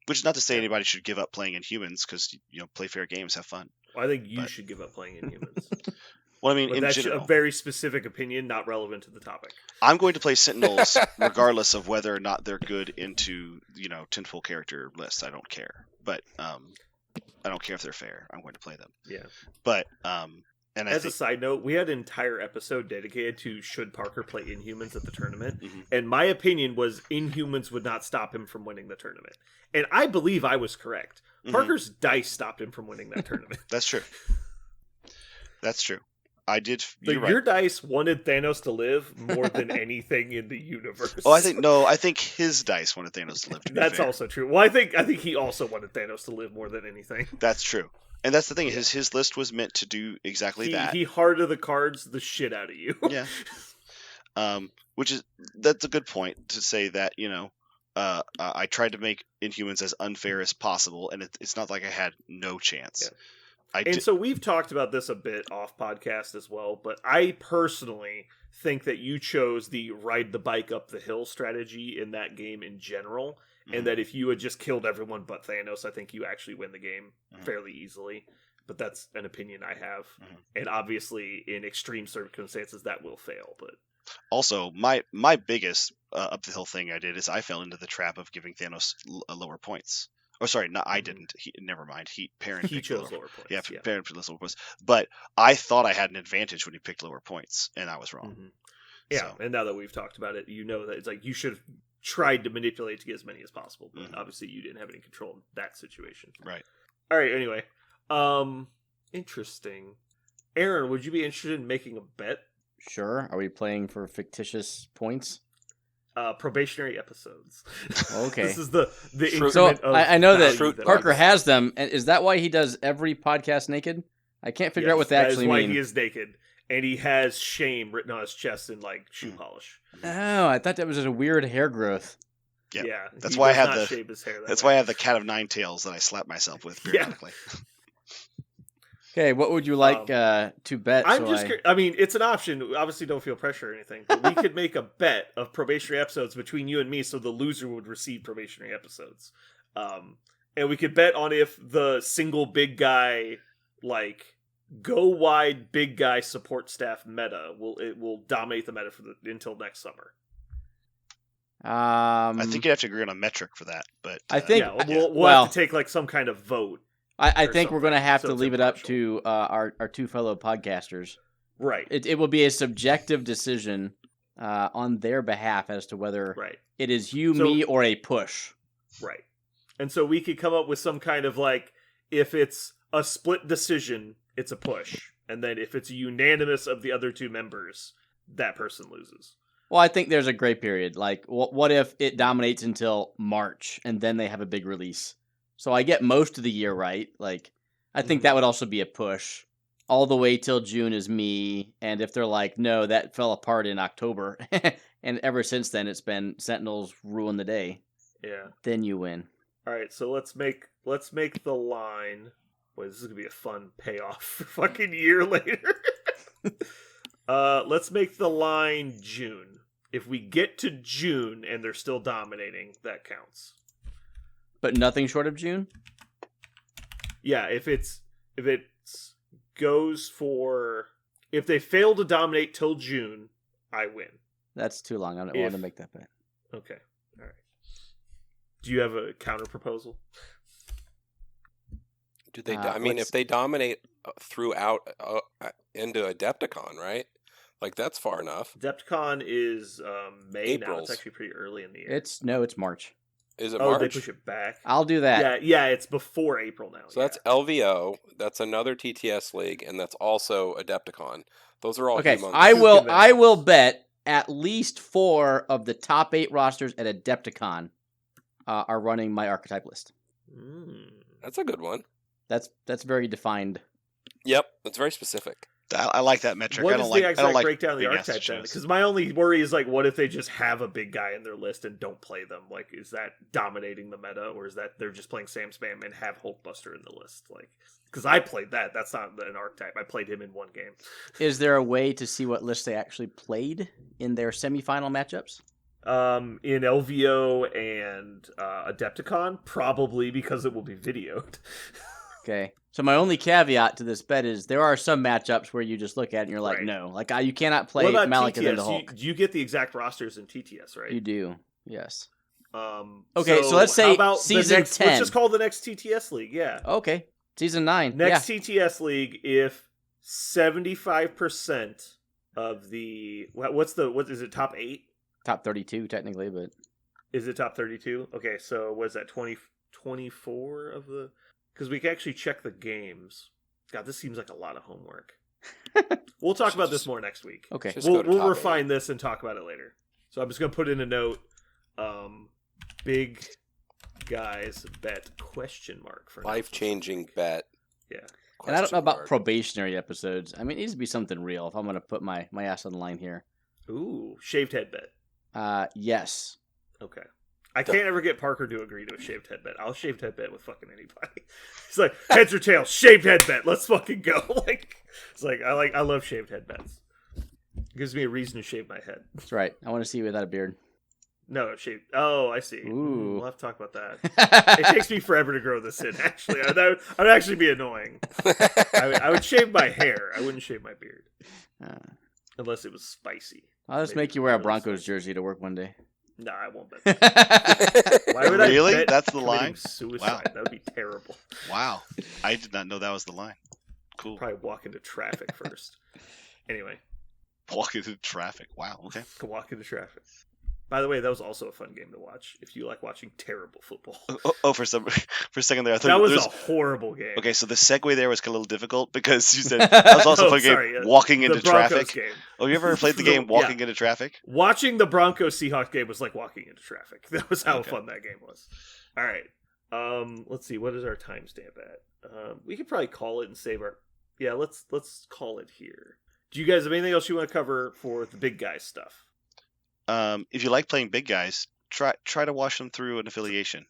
Which is not to say anybody should give up playing Inhumans, because play fair games, have fun. Well, I think you should give up playing Inhumans. Well, I mean, but in that's general, a very specific opinion, not relevant to the topic. I'm going to play Sentinels regardless of whether or not they're good into tentpole character lists. I don't care, but I don't care if they're fair. I'm going to play them. Yeah. But and a side note, we had an entire episode dedicated to should Parker play Inhumans at the tournament, and my opinion was Inhumans would not stop him from winning the tournament, and I believe I was correct. Parker's dice stopped him from winning that tournament. That's true. That's true. I did. Right. Your dice wanted Thanos to live more than anything in the universe. Oh, I think his dice wanted Thanos to live. That's also true. Well, I think he also wanted Thanos to live more than anything. That's true. And that's the thing. His list was meant to do exactly that. He heart of the cards the shit out of you. Yeah. That's a good point to say that I tried to make Inhumans as unfair as possible, and it's not like I had no chance. Yeah. So we've talked about this a bit off podcast as well, but I personally think that you chose the ride the bike up the hill strategy in that game in general, and that if you had just killed everyone but Thanos, I think you actually win the game fairly easily. But that's an opinion I have, and obviously in extreme circumstances that will fail. But also, my biggest up the hill thing I did is I fell into the trap of giving Thanos lower points. Oh, sorry, no, I didn't. Never mind. Perrin chose lower points. Yeah, Perrin picked lower points. But I thought I had an advantage when he picked lower points, and I was wrong. Yeah, and now that we've talked about it, that it's like you should have tried to manipulate to get as many as possible, but obviously you didn't have any control in that situation. Right. All right, anyway. Interesting. Aaron, would you be interested in making a bet? Sure. Are we playing for fictitious points? Probationary episodes. Okay. This is the increment so of I know that Parker has them, and is that why he does every podcast naked? I can't figure out what they actually mean. That is why mean. he is naked. and he has shame written on his chest in like shoe Mm. polish. Oh, I thought that was just a weird hair growth. Yep. Yeah, That's he why I does have not the- shave his hair. That's why I have the cat of nine tails that I slap myself with Yeah. periodically. Okay, what would you like to bet? I'm so just. I mean, it's an option. Obviously, don't feel pressure or anything. But we could make a bet of probationary episodes between you and me, so the loser would receive probationary episodes. And we could bet on if the single big guy, like go wide big guy support staff meta will dominate the meta until next summer. I think you'd have to agree on a metric for that, but I think- Yeah, we'll well- have to take like some kind of vote. I or think we're going to something, have so to it's leave it up impartial. to our two fellow podcasters. Right. It will be a subjective decision on their behalf as to whether Right. it is you, So- me, or a push. Right. And so we could come up with some kind of like, if it's a split decision, it's a push. And then if it's unanimous of the other two members, that person loses. Well, I think there's a gray period. Like, what if it dominates until March and then they have a big release? So I get most of the year right. Like, I think Mhm. that would also be a push. All the way till June is me. And if they're like, no, that fell apart in October, and ever since then it's been Sentinels ruin the day, Yeah. then you win. All right. So let's make the line. Boy, this is gonna be a fun payoff for fucking year later. Let's make the line June. If we get to June and they're still dominating, that counts. But nothing short of June? Yeah, if they fail to dominate till June, I win. That's too long. I don't want to If- make that bet. Okay. All right. Do you have a counter proposal? Do they? Uh, I mean, let's- if they dominate throughout into Adepticon, right? Like that's far enough. Adepticon is May now. April's. It's actually pretty early in the year. It's March. Is it oh, March? they push it back. I'll do that. Yeah, it's before April now. So that's LVO. That's another TTS league, and that's also Adepticon. Those are all Okay, humongous. I Two will conventions. bet at least 4 of the top 8 rosters at Adepticon are running my archetype list. Mm. That's a good one. That's very defined. Yep, that's very specific. I like that metric. What I don't is like. the I exact don't like breakdown of the big ass archetype then? shows. Because my only worry is like, what if they just have a big guy in their list and don't play them? Like, is that dominating the meta, or is that they're just playing Sam Spam and have Hulkbuster in the list? Like, because I played that. That's not an archetype. I played him in one game. Is there a way to see what list they actually played in their semifinal matchups? In LVO and Adepticon, probably because it will be videoed. Okay. So my only caveat to this bet is there are some matchups where you just look at it and you're like, Right. no. Like, you cannot play What about Malekith into TTS? Hulk. You get the exact rosters in TTS, right? You do. Yes. Okay, so let's say how about season the next, 10. Let's just call the next TTS league. Yeah. Okay. Season 9. Next Yeah. TTS league, if 75% of the what is it, top 8? Top 32 technically, but Is it top 32? Okay, so was that 24 of the, because we can actually check the games. God, this seems like a lot of homework. We'll talk about this more next week. okay. Just go to We'll top refine this and talk about it later. So I'm just gonna put in a note. Big guys bet ? For now. Life-changing bet. Yeah. And I don't know Question about mark. probationary episodes. I mean, it needs to be something real if I'm going to put my ass on the line here. Ooh, shaved head bet. Yes. Okay. I can't ever get Parker to agree to a shaved head bet. I'll shaved head bet with fucking anybody. He's like, heads or tails, shaved head bet. Let's fucking go. Like, it's like I love shaved head bets. It gives me a reason to shave my head. That's right. I want to see you without a beard. No, shaved. Oh, I see. Ooh. We'll have to talk about that. It takes me forever to grow this in. Actually, I'd actually be annoying. I would shave my hair. I wouldn't shave my beard Uh, unless it was spicy. I'll just Maybe make you wear a really Broncos spicy. jersey to work one day. Nah, I won't bet. That. Why would Really? I bet That's the committing line? Suicide. Wow. That would be terrible. Wow, I did not know that was the line. Cool. Probably walk into traffic first. Anyway, Walk into traffic. Wow. Okay. walk into traffic. By the way, that was also a fun game to watch if you like watching terrible football. For a second there, I thought That was there a horrible game. Okay, so the segue there was a little difficult because you said that was also a Oh, fun sorry, game. yeah. Walking The into Broncos traffic. game. Oh, you ever played the So, game Walking into Traffic? Watching the Broncos Seahawks game was like walking into traffic. That was how Okay. fun that game was. All right. Let's see. What is our timestamp at? We could probably call it and save our. Yeah, let's call it here. Do you guys have anything else you want to cover for the big guy stuff? If you like playing big guys, try to wash them through an affiliation.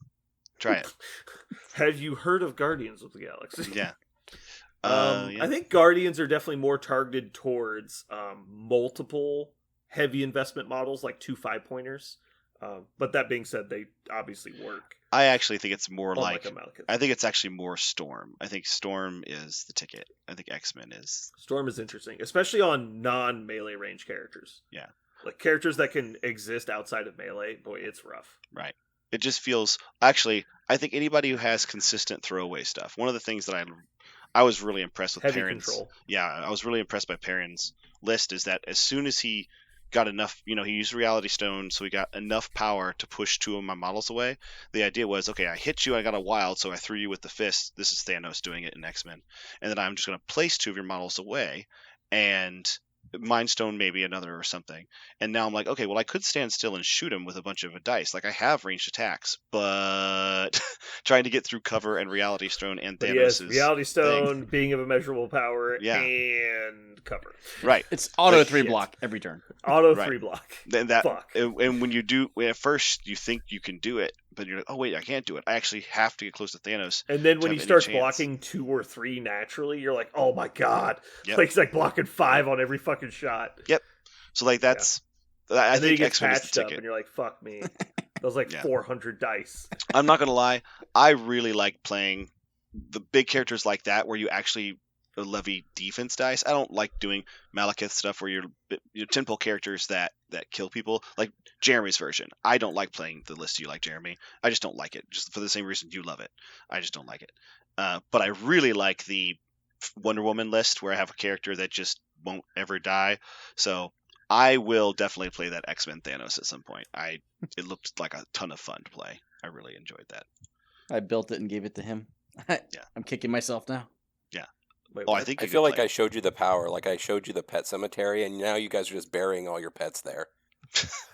Try it. Have you heard of Guardians of the Galaxy? Yeah. I think Guardians are definitely more targeted towards multiple heavy investment models, like 2 5-pointers. But that being said, they obviously work. I actually think it's more unlike like a Malekith. I think it's actually more Storm. I think Storm is the ticket. I think X-Men is. Storm is interesting, especially on non-melee range characters. Yeah. Like characters that can exist outside of melee, boy, it's rough. Right. It just feels actually. I think anybody who has consistent throwaway stuff. One of the things that I was really impressed with Heavy Perrin's. control. Yeah, I was really impressed by Perrin's list. Is that as soon as he got enough, he used Reality Stone, so he got enough power to push 2 of my models away. The idea was, okay, I hit you, I got a wild, so I threw you with the fist. This is Thanos doing it in X-Men, and then I'm just going to place 2 of your models away, and Mind Stone maybe another or something. And now I'm like, okay, well I could stand still and shoot him with a bunch of dice. Like I have ranged attacks, but trying to get through cover and Reality Stone and But Thanos yes, is Reality Stone, being of immeasurable power, Yeah. and cover. right. It's auto Like, 3 shit. block every turn. Auto Right. 3 block. Then that Fuck. and when you do at first you think you can do it, but you're like, oh wait, I can't do it. I actually have to get close to Thanos. And then when have he any starts chance. blocking 2 or 3 naturally, you're like, oh my god. Yep. Like he's like blocking 5 on every fucking shot. So like that's I And then he think gets X-Men is the patched up ticket. and you're like, fuck me. That was like Yeah. 400 dice. I'm not gonna lie, I really like playing the big characters like that where you actually levy defense dice. I don't like doing Malekith stuff where you're tentpole characters that kill people, like Jeremy's version. I don't like playing the list you like, Jeremy. I just don't like it, just for the same reason you love it. I just don't like it. But I really like the Wonder Woman list where I have a character that just won't ever die. So I will definitely play that X-Men Thanos at some point. It looked like a ton of fun to play. I really enjoyed that. I built it and gave it to him. I'm kicking myself now. Wait, Oh, I what? think I you feel could like play. I showed you the power. Like I showed you the pet cemetery, and now you guys are just burying all your pets there.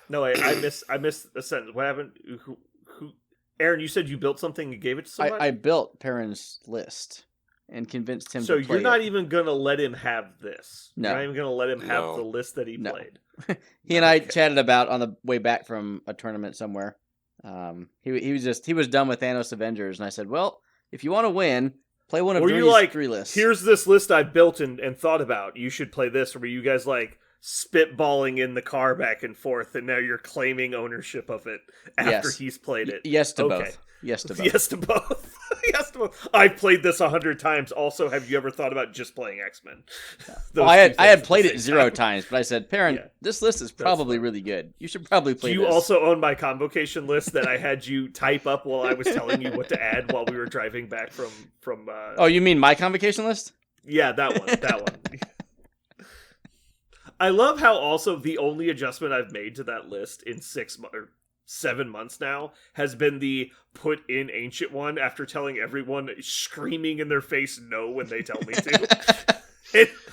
No, wait, I missed a sentence. What happened? Who Aaron, you said you built something and gave it to somebody? I built Perrin's list and convinced him So to play you're not it. even going to let him have this? No. You're not even going to let him have No. the list that he No. played? He and I Okay. chatted about on the way back from a tournament somewhere. He was done with Thanos Avengers, and I said, "Well, if you want to win, play one of Were you Dre's like, 3 lists." here's this list I built and thought about. You should play this. Or were you guys like spitballing in the car back and forth, and now you're claiming ownership of it after Yes. he's played it? Yes to Okay. both. Yes to both. Yes to both. Yes to both. I've played this 100 times. Also, have you ever thought about just playing X-Men? Well, Those I two had things had at played the it same 0 time. times, but I said, Perrin, Yeah. this list is That's probably fine. really good. You should probably play Do you this. also own my convocation list that I had you type up while I was telling you what to add while we were driving back from Oh, you mean my convocation list? yeah, that one. I love how also the only adjustment I've made to that list in 7 months now has been the put in Ancient One after telling everyone, screaming in their face no when they tell me to.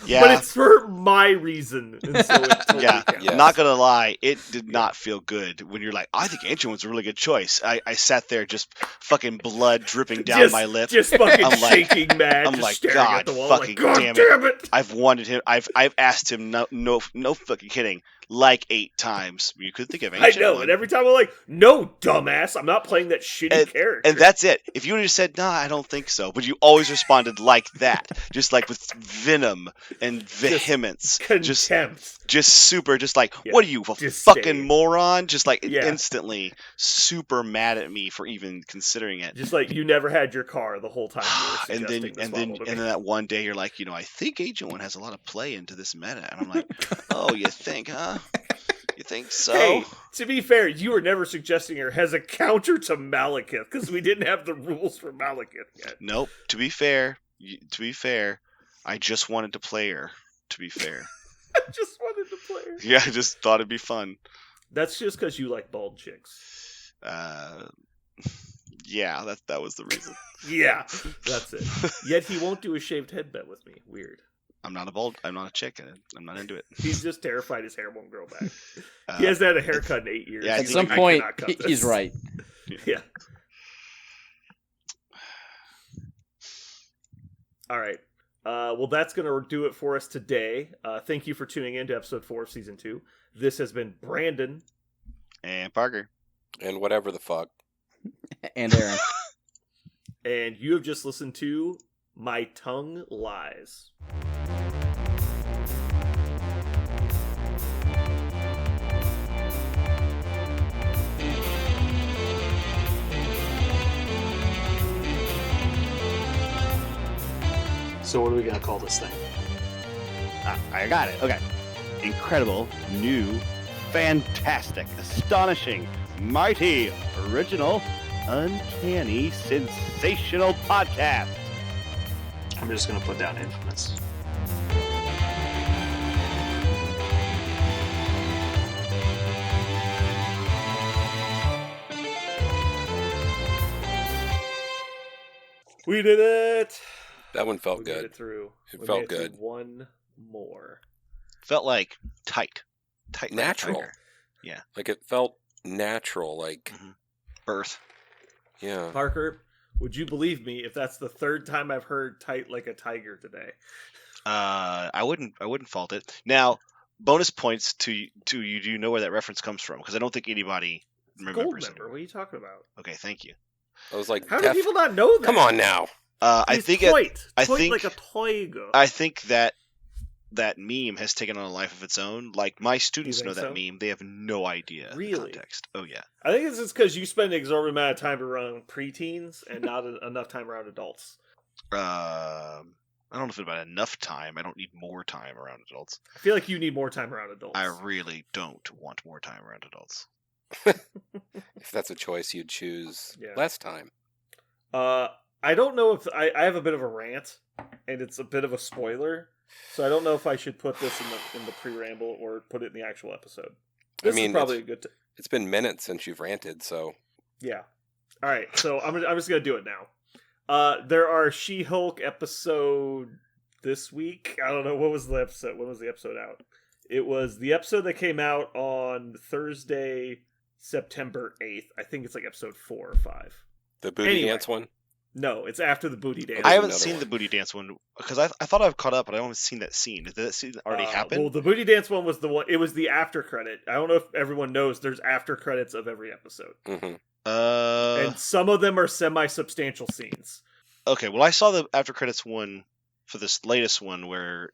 Yeah. But it's for my reason. And so it totally Yeah. counts. Yes. Not gonna lie, it did not feel good when you're like, I think Ancient One's a really good choice. I sat there just fucking blood dripping down Just- my lip. Just fucking I'm like- shaking mad, I'm just like, staring God at the wall. fucking Like, God damn damn it. it! I've wanted him. I've asked him no fucking kidding, like 8 times. You could think of I Ancient know, One. and every time I'm like, no, dumbass, I'm not playing that shitty character. And that's it. If you would have said, nah, I don't think so, but you always responded like that, just like with venom and vehemence, just contempt. super, just like, Yeah. what are you, a Disdain. fucking moron? Just like Yeah. instantly super mad at me for even considering it. Just like you never had your car the whole time you were and suggesting then this and then model to and me. then that one day you're like, I think Agent One has a lot of play into this meta, and I'm like, oh, you think, huh? You think so? Hey, to be fair, you were never suggesting her as a counter to Malekith because we didn't have the rules for Malekith yet. Nope. To be fair, I just wanted to play her. To be fair, I just wanted to play her. yeah, I just thought it'd be fun. That's just because you like bald chicks. Yeah, that was the reason. Yeah, that's it. Yet he won't do a shaved head bet with me. Weird. I'm not a chick, and I'm not into it. He's just terrified his hair won't grow back. Uh, He hasn't had a haircut in 8 years. Yeah, I At He's think some like, I point, cannot cut he's this. right. Yeah. All right. Well, that's going to do it for us today. Thank you for tuning in to episode 4 of season 2. This has been Brandon. And Parker. And whatever the fuck. And Aaron. And you have just listened to My Tongue Lies. So what are we gonna call this thing? I got it. Okay. Incredible, new, fantastic, astonishing, mighty, original, uncanny, sensational podcast. I'm just gonna put down infamous. We did it! That one felt We made good. it through. It We felt made it through good. one more. Felt like tight. Tight. like a Natural. tiger. Like it felt natural. Like, Birth. yeah. Parker, would you believe me if that's the third time I've heard "tight like a tiger" today? I wouldn't fault it. Now, bonus points to you. Do you know where that reference comes from? Because I don't think anybody Gold remembers member. it. What are you talking about? Okay, thank you. I was like, How do people not know that? come on now. I He's think toit. I Toit think- like a tiger. I think that meme has taken on a life of its own. Like my students think know that so? meme. They have no idea Really? the context. Oh yeah. I think it's just because you spend an exorbitant amount of time around preteens and not enough time around adults. I don't know if it's about enough time. I don't need more time around adults. I feel like you need more time around adults. I really don't want more time around adults. If that's a choice, you'd choose Yeah. less time. I don't know if I have a bit of a rant, and it's a bit of a spoiler, so I don't know if I should put this in the pre-ramble or put it in the actual episode. This mean, is probably a good. It's been minutes since you've ranted, so Yeah. All right, so I'm just gonna do it now. There are She-Hulk episode this week. I don't know what was the episode. When was the episode out? It was the episode that came out on Thursday, September 8th. I think it's like episode 4 or 5. the booty Anyway. dance one. No, it's after the booty dance. I haven't another seen one. the booty dance one because I thought I've caught up, but I haven't seen that scene. Did that scene already happen? Well, the booty dance one was the one. It was the after credit. I don't know if everyone knows. There's after credits of every episode, Hmm. and some of them are semi-substantial scenes. Okay. Well, I saw the after credits one for this latest one where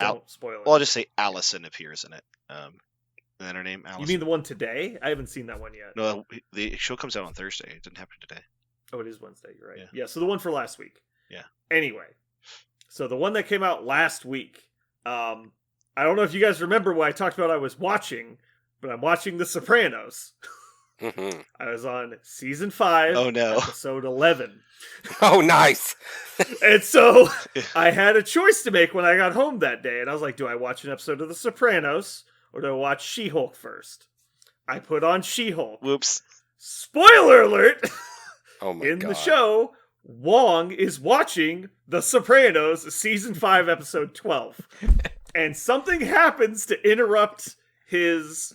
Don't spoil it. well, I'll just say Allison appears in it. Is that her name? Allison. You mean the one today? I haven't seen that one yet. No, the show comes out on Thursday. It didn't happen today. Oh, it is Wednesday. You're right. Yeah. Yeah. So the one for last week. Yeah. Anyway, so the one that came out last week. I don't know if you guys remember what I talked about. I was watching, but I'm watching The Sopranos. Hmm. I was on season 5. Oh no. Episode 11. Oh, nice. And so I had a choice to make when I got home that day. And I was like, do I watch an episode of The Sopranos or do I watch She-Hulk first? I put on She-Hulk. Whoops. Spoiler alert! Oh my In god. the show, Wong is watching The Sopranos season 5 episode 12. And something happens to interrupt his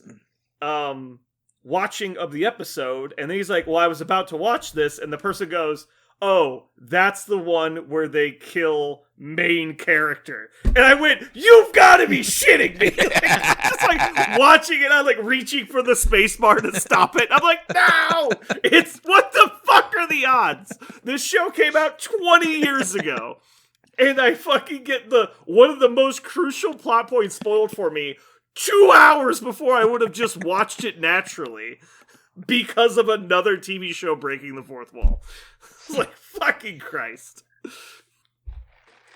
watching of the episode, and then he's like, well, I was about to watch this, and the person goes, oh, that's the one where they kill main character. And I went, you've got to be shitting me. Just like watching it, I'm like reaching for the space bar to stop it. I'm like, no! It's, what the fuck are the odds? This show came out 20 years ago. And I fucking get one of the most crucial plot points spoiled for me 2 hours before I would have just watched it naturally because of another TV show breaking the fourth wall. It's like, fucking Christ.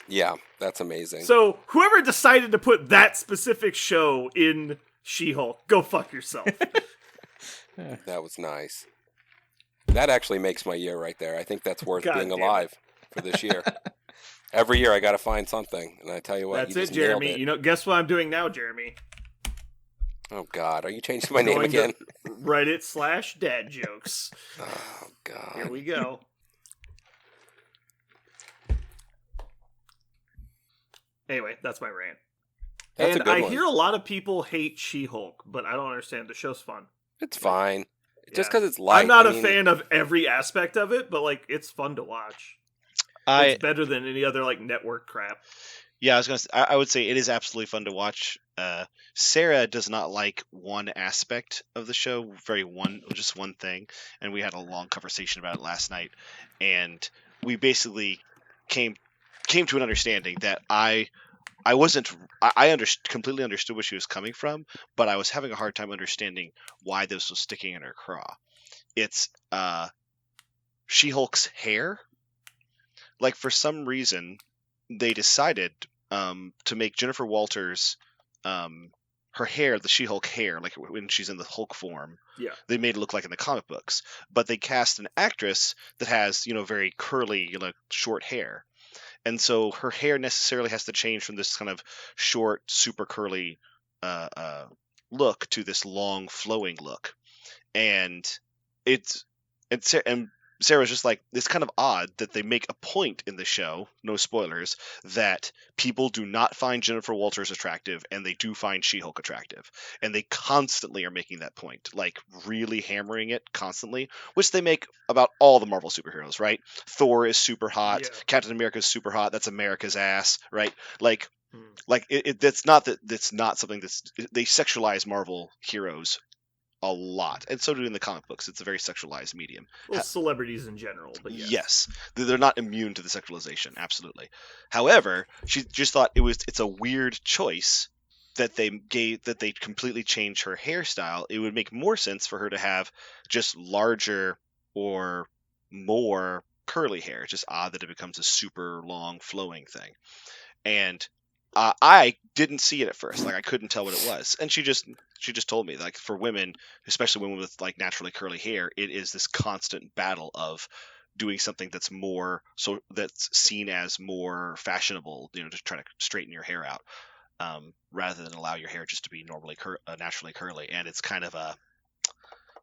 Yeah, that's amazing. So, whoever decided to put that specific show in She-Hulk, go fuck yourself. That was nice. That actually makes my year right there. I think that's worth God being damn it. alive for this year. Every year I got to find something, and I tell you what, That's you it, just nailed Jeremy. it. You know, guess what I'm doing now, Jeremy? Oh God, are you changing my name Going to again? Reddit/dad jokes. Oh God. Here we go. Anyway, that's my rant. That's and a good I one. hear a lot of people hate She-Hulk, but I don't understand. The show's fun. It's fine. Just Yeah. because it's light. I'm not I a mean, fan of every aspect of it, but like it's fun to watch. It's better than any other like network crap. Yeah, I would say it is absolutely fun to watch. Sarah does not like one aspect of the show, just one thing, and we had a long conversation about it last night, and we basically came to an understanding that I completely understood where she was coming from, but I was having a hard time understanding why this was sticking in her craw. It's She-Hulk's hair. Like, for some reason, they decided to make Jennifer Walters her hair, the She-Hulk hair, like when she's in the Hulk form. Yeah. They made it look like in the comic books, but they cast an actress that has very curly, short hair, and so her hair necessarily has to change from this kind of short, super curly look to this long, flowing look, and Sarah's just like, it's kind of odd that they make a point in the show, no spoilers, that people do not find Jennifer Walters attractive and they do find She-Hulk attractive. And they constantly are making that point, like really hammering it constantly, which they make about all the Marvel superheroes, right? Thor is super hot. Yeah. Captain America is super hot. That's America's ass, right? Like that's not something they sexualize Marvel heroes a lot, and so do in the comic books. It's a very sexualized medium. Well, celebrities in general, but Yes, they're not immune to the sexualization, absolutely. However, she just thought it's a weird choice that they completely changed her hairstyle. It would make more sense for her to have just larger or more curly hair. It's just odd that it becomes a super long flowing thing. And I didn't see it at first. Like, I couldn't tell what it was. And she just told me, like, for women, especially women with like naturally curly hair, it is this constant battle of doing something that's seen as more fashionable, to try to straighten your hair out, rather than allow your hair just to be normally naturally curly. And it's kind of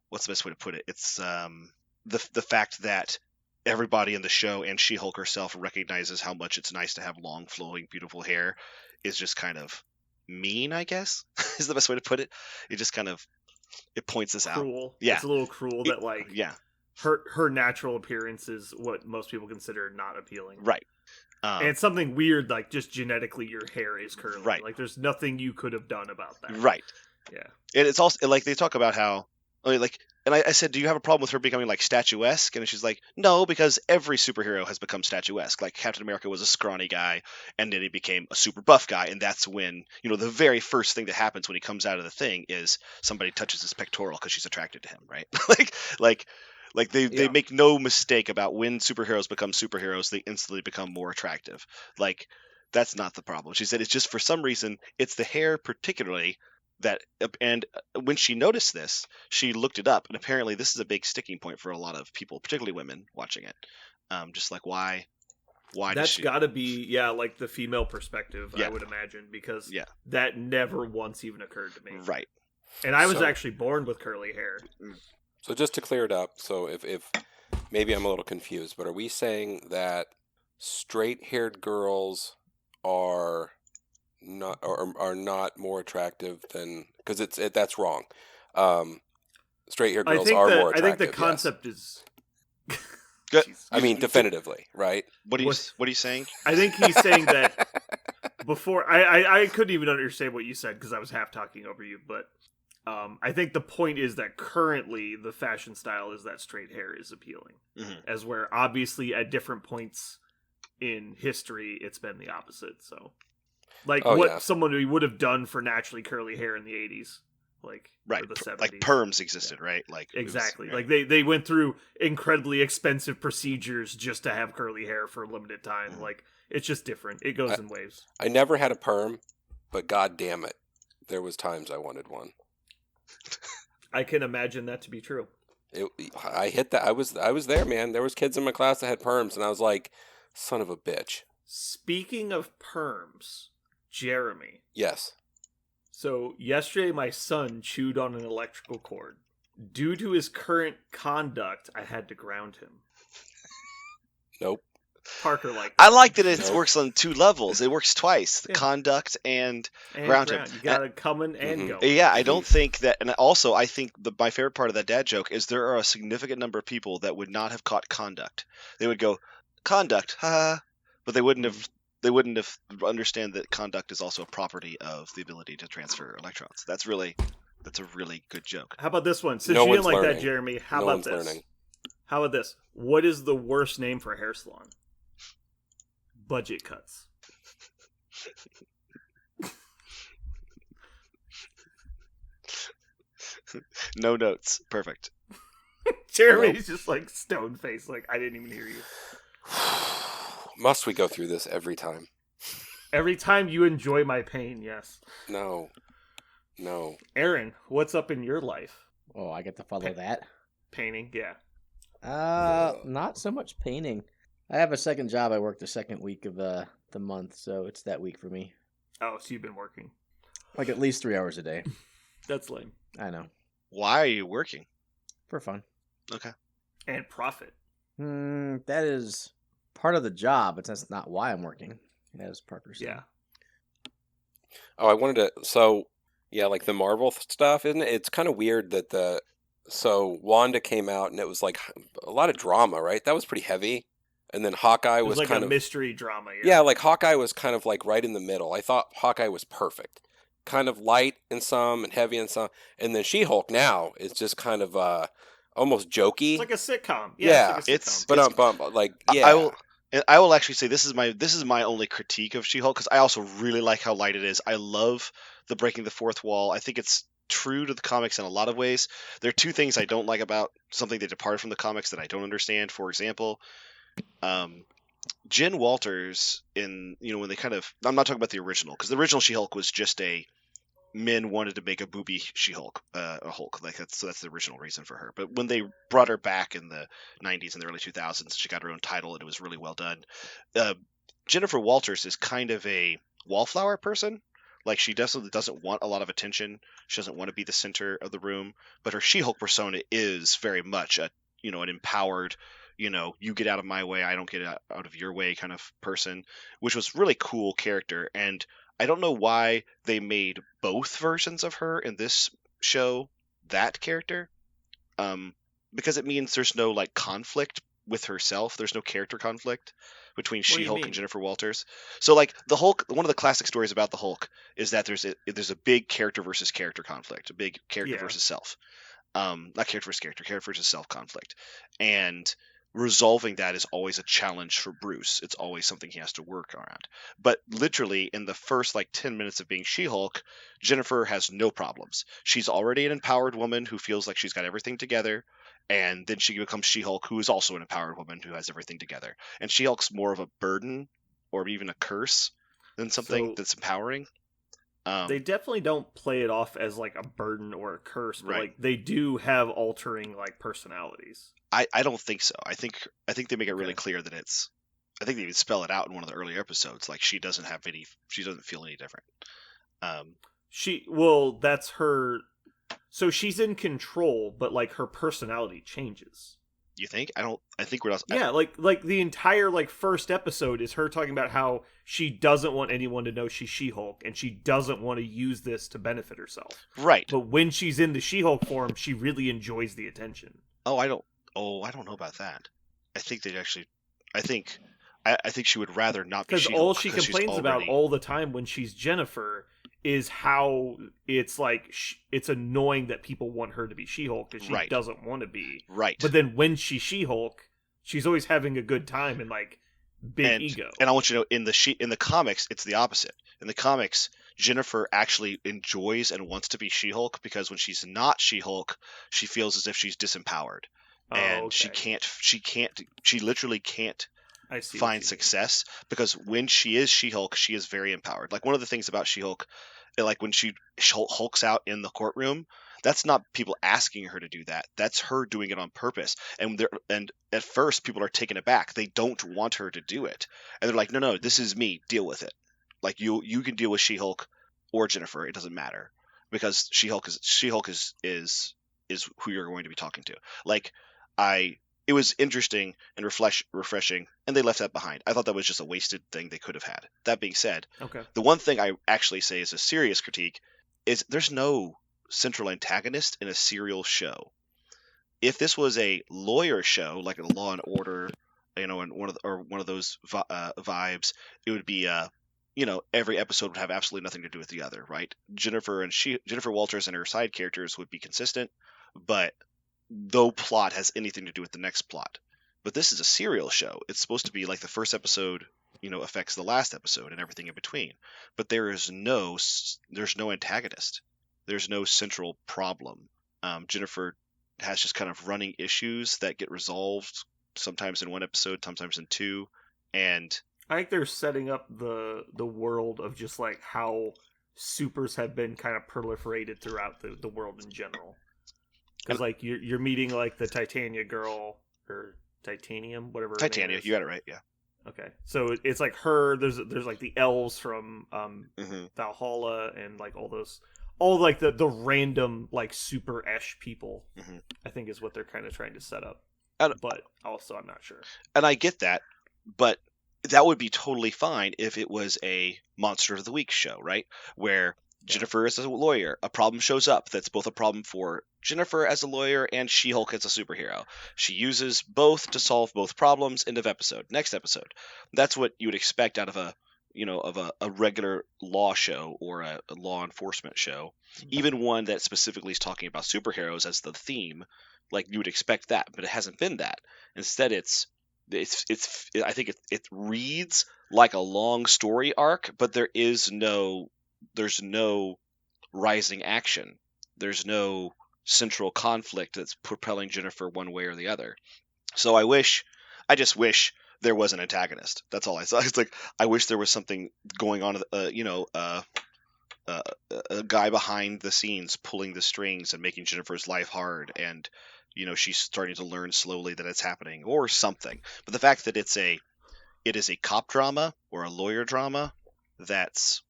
what's the best way to put it? It's the fact that everybody in the show and She-Hulk herself recognizes how much it's nice to have long, flowing, beautiful hair is just kind of mean, I guess, is the best way to put it. It just kind of, it points us out. Cruel. Yeah. It's a little cruel that, like, yeah, her natural appearance is what most people consider not appealing. Right. And it's something weird, like, just genetically your hair is curly. Right. Like, there's nothing you could have done about that. Right. Yeah. And it's also, like, they talk about how, and I said, do you have a problem with her becoming, like, statuesque? And she's like, no, because every superhero has become statuesque. Like, Captain America was a scrawny guy, and then he became a super buff guy, and that's when, the very first thing that happens when he comes out of the thing is somebody touches his pectoral because she's attracted to him, right? They make no mistake about when superheroes become superheroes, they instantly become more attractive. Like, that's not the problem. She said it's just, for some reason, it's the hair particularly that, and when she noticed this, she looked it up, and apparently this is a big sticking point for a lot of people, particularly women watching it. Just like, why that's got to be, like the female perspective, Yeah. I would imagine, because Yeah. that never once even occurred to me. Right. And I was So- actually born with curly hair. So just to clear it up, so if maybe I'm a little confused, but are we saying that straight-haired girls are not more attractive than, because that's wrong. Straight-haired girls are more attractive. I think the yes. concept is. Good. Jeez. I mean, definitively, right? What are you saying? I think he's saying that before. I couldn't even understand what you said because I was half talking over you, but I think the point is that currently the fashion style is that straight hair is appealing, as where obviously at different points in history it's been the opposite. So, like someone would have done for naturally curly hair in the 80s, like Right, or the 70s. like perms existed, right? Like Exactly. It was, Like they went through incredibly expensive procedures just to have curly hair for a limited time. Like, it's just different. It goes in waves. I never had a perm, but god damn it, there was times I wanted one. I can imagine that to be true. I hit that. I was there, man. There was kids in my class that had perms, and I was like, son of a bitch. Speaking of perms, Jeremy. Yes. So yesterday my son chewed on an electrical cord. Due to his current conduct, I had to ground him. Nope. Parker liked I like that it Nope. works on two levels. It works twice: the Yeah. conduct and and ground him. You got to coming and Mhm. going. Yeah, I don't think that, and also I think my favorite part of that dad joke is there are a significant number of people that would not have caught conduct. They would go, conduct, haha. But they wouldn't have understand that conduct is also a property of the ability to transfer electrons. That's a really good joke. How about this one? Since No you didn't one's like that, learning. Jeremy, how No about one's this? learning. How about this? What is the worst name for a hair salon? Budget cuts. No notes. Perfect. Jeremy's just like stone faced, like I didn't even hear you. Must we go through this every time? Every time you enjoy my pain, yes. No. Aaron, what's up in your life? Oh, I get to follow that. Painting, yeah. Not so much painting. I have a second job. I work the second week of the month, so it's that week for me. Oh, so you've been working. Like at least 3 hours a day. That's lame. I know. Why are you working? For fun. Okay. And profit. That is part of the job, but that's not why I'm working. As Parker said. Yeah. Oh, I wanted to. So, yeah, like the Marvel stuff, isn't it? It's kind of weird that so Wanda came out and it was like a lot of drama, right? That was pretty heavy. And then Hawkeye It was like kind a of mystery drama. yeah, like Hawkeye was kind of like right in the middle. I thought Hawkeye was perfect, kind of light in some and heavy in some, and then She-Hulk now is just kind of almost jokey. It's like a sitcom. Yeah, it's like a it's- sitcom. like I- yeah. I will actually say this is my only critique of She-Hulk, because I also really like how light it is. I love the breaking the fourth wall. I think it's true to the comics in a lot of ways. There are two things I don't like about something that departed from the comics that I don't understand. For example, Jen Walters when they kind of, I'm not talking about the original, because the original She-Hulk was just a men wanted to make a booby She-Hulk, a Hulk, like that's the original reason for her. But when they brought her back in the 90s and the early 2000s, she got her own title and it was really well done. Jennifer Walters is kind of a wallflower person. Like, she definitely doesn't want a lot of attention. She doesn't want to be the center of the room. But her She-Hulk persona is very much an empowered, you get out of my way, I don't get out of your way kind of person, which was really cool character. And I don't know why they made both versions of her in this show that character, because it means there's no like conflict with herself. There's no character conflict between What do you She-Hulk mean? and Jennifer Walters. So like the Hulk, one of the classic stories about the Hulk is that there's a big character versus character conflict, a big character Yeah. versus self, not character versus character versus self conflict, and resolving that is always a challenge for Bruce. It's always something he has to work around. But literally in the first like 10 minutes of being She-Hulk, Jennifer has no problems. She's already an empowered woman who feels like she's got everything together. And then she becomes She-Hulk, who is also an empowered woman who has everything together. And She-Hulk's more of a burden or even a curse than something So- that's empowering. They definitely don't play it off as like a burden or a curse, but Right. like they do have altering like personalities. I don't think so. I think they make it really Okay. clear that it's. I think they even spell it out in one of the earlier episodes. Like she doesn't feel any different. That's her. So she's in control, but like her personality changes. You think? I think we're not. Yeah, like the entire like first episode is her talking about how she doesn't want anyone to know she's She-Hulk and she doesn't want to use this to benefit herself. Right. But when she's in the She-Hulk form, she really enjoys the attention. I don't know about that. I think they actually. I think she would rather not be Because She-Hulk. all she 'cause she's complains about already- all the time when she's Jennifer is how it's like it's annoying that people want her to be She-Hulk because she Right. doesn't want to be. Right. But then when she's She-Hulk, she's always having a good time and like big ego. And I want you to know in the comics, it's the opposite. In the comics, Jennifer actually enjoys and wants to be She-Hulk because when she's not She-Hulk, she feels as if she's disempowered. And okay. she literally can't I see what find you mean. success because when she is She-Hulk, she is very empowered. Like one of the things about She-Hulk, like when she hulks out in the courtroom, that's not people asking her to do that. That's her doing it on purpose. And at first people are taken aback. They don't want her to do it. And they're like, no, this is me. Deal with it. Like you can deal with She-Hulk or Jennifer. It doesn't matter because She-Hulk is who you're going to be talking to. Like it was interesting and refreshing, and they left that behind. I thought that was just a wasted thing they could have had. That being said, Okay. the one thing I actually say is a serious critique is there's no central antagonist in a serial show. If this was a lawyer show, like a Law and Order, and one of those vibes, it would be every episode would have absolutely nothing to do with the other, right? Jennifer Walters and her side characters would be consistent, but no plot has anything to do with the next plot. But this is a serial show. It's supposed to be like the first episode, affects the last episode and everything in between. But there's no antagonist. There's no central problem. Jennifer has just kind of running issues that get resolved sometimes in one episode, sometimes in two, and I think they're setting up the world of just like how supers have been kind of proliferated throughout the world in general. Because like you're meeting like the Titania girl or Titanium, whatever. Titania, you got it right, yeah. Okay, so it's like her. There's like the elves from Valhalla and like all like the random like super-esh people. I think is what they're kind of trying to set up. But also I'm not sure. And I get that, but that would be totally fine if it was a Monster of the Week show, right? Where Jennifer is a lawyer, a problem shows up that's both a problem for Jennifer as a lawyer and She-Hulk as a superhero. She uses both to solve both problems. End of episode. Next episode. That's what you would expect out of a regular law show or a law enforcement show. Even one that specifically is talking about superheroes as the theme, like you would expect that, but it hasn't been that. Instead, I think it reads like a long story arc, but there's no rising action. There's no central conflict that's propelling Jennifer one way or the other. So I just wish there was an antagonist. That's all I saw. It's like I wish there was something going on. A guy behind the scenes pulling the strings and making Jennifer's life hard, and she's starting to learn slowly that it's happening or something. But the fact that it is a cop drama or a lawyer drama, it's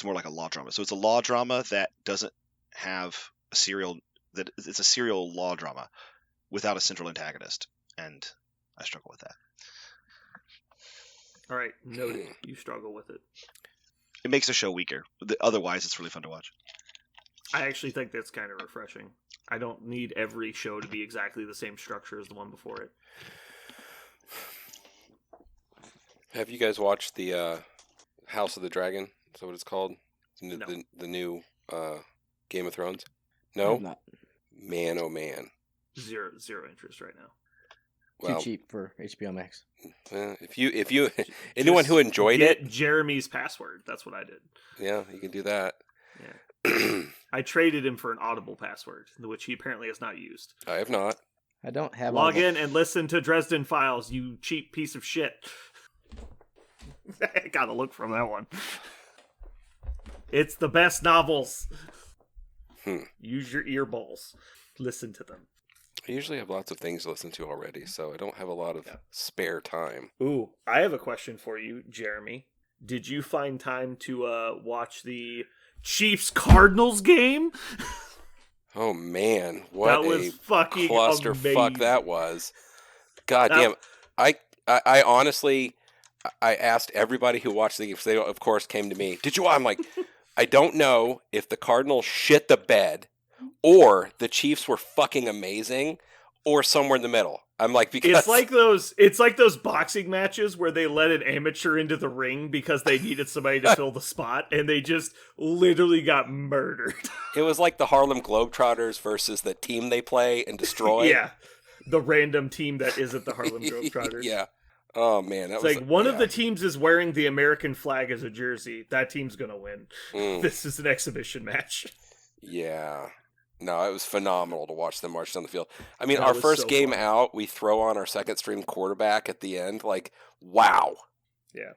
more like a law drama. So it's a law drama that doesn't have it's a serial law drama without a central antagonist, and I struggle with that. All right, noted. You struggle with it. It makes the show weaker. Otherwise, it's really fun to watch. I actually think that's kind of refreshing. I don't need every show to be exactly the same structure as the one before it. Have you guys watched the House of the Dragon? Is that what it's called? No. The new Game of Thrones? No? Not. Man, oh man. Zero interest right now. Well, Too cheap for HBO Max. if you anyone who enjoyed it, Jeremy's password. That's what I did. Yeah, you can do that. Yeah. I traded him for an Audible password, which he apparently has not used. I have not. I don't have Log in and listen to Dresden Files, you cheap piece of shit. I gotta look from that one. It's the best novels. Use your earballs. Listen to them. I usually have lots of things to listen to already, so I don't have a lot of spare time. Ooh, I have a question for you, Jeremy. Did you find time to watch the Chiefs-Cardinals game? Oh man, what that was fucking clusterfuck amazing. That was. God damn. I honestly, I asked everybody who watched the game, they of course came to me. Did you? I'm like, I don't know if the Cardinals shit the bed or the Chiefs were fucking amazing or somewhere in the middle. I'm like, because it's like those boxing matches where they let an amateur into the ring because they needed somebody to fill the spot, and they just literally got murdered. It was like the Harlem Globetrotters versus the team they play and destroy. Yeah, the random team that isn't the Harlem Globetrotters. Yeah. Oh man, it's like one of the teams is wearing the American flag as a jersey. That team's gonna win. This is an exhibition match. Yeah. No, it was phenomenal to watch them march down the field. I mean, our first game out, we throw on our second string quarterback at the end. Like, wow. Yeah.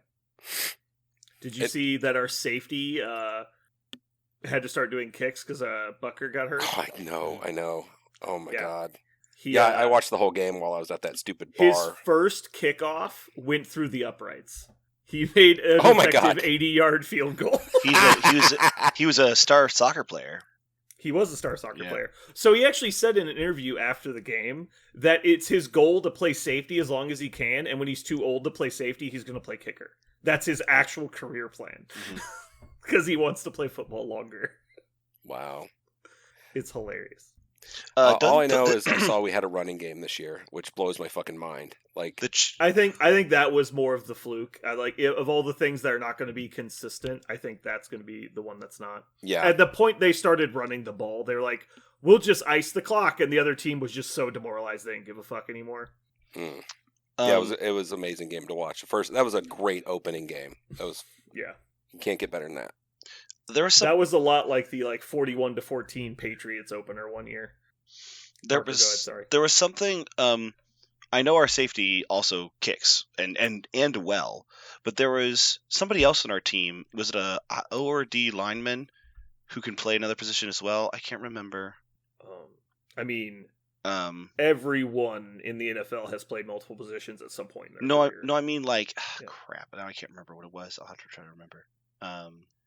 Did you see that our safety had to start doing kicks because Bucker got hurt? Oh, I know. Oh my God. I watched the whole game while I was at that stupid bar. His first kickoff went through the uprights. He made an effective 80-yard field goal. He was a star soccer player. He was a star soccer player. So he actually said in an interview after the game that it's his goal to play safety as long as he can, and when he's too old to play safety, he's going to play kicker. That's his actual career plan. Because he wants to play football longer. Wow. It's hilarious. All I know is I saw we had a running game this year, which blows my fucking mind. Like, I think that was more of the fluke. Of all the things that are not going to be consistent, I think that's going to be the one that's not. yeah, At the point they started running the ball, they were like, "We'll just ice the clock," and the other team was just so demoralized they didn't give a fuck anymore. mm. Yeah, it was an amazing game to watch. That was a great opening game. Yeah, You can't get better than that. There was some. that was a lot like the 41-14 Patriots opener one year. There Parker, go ahead, sorry. There was something. I know our safety also kicks and well, but there was somebody else on our team. Was it a O or D lineman who can play another position as well? I can't remember. I mean, Um, everyone in the NFL has played multiple positions at some point in their no, career. I mean like Yeah. crap. Now I can't remember what it was. I'll have to try to remember.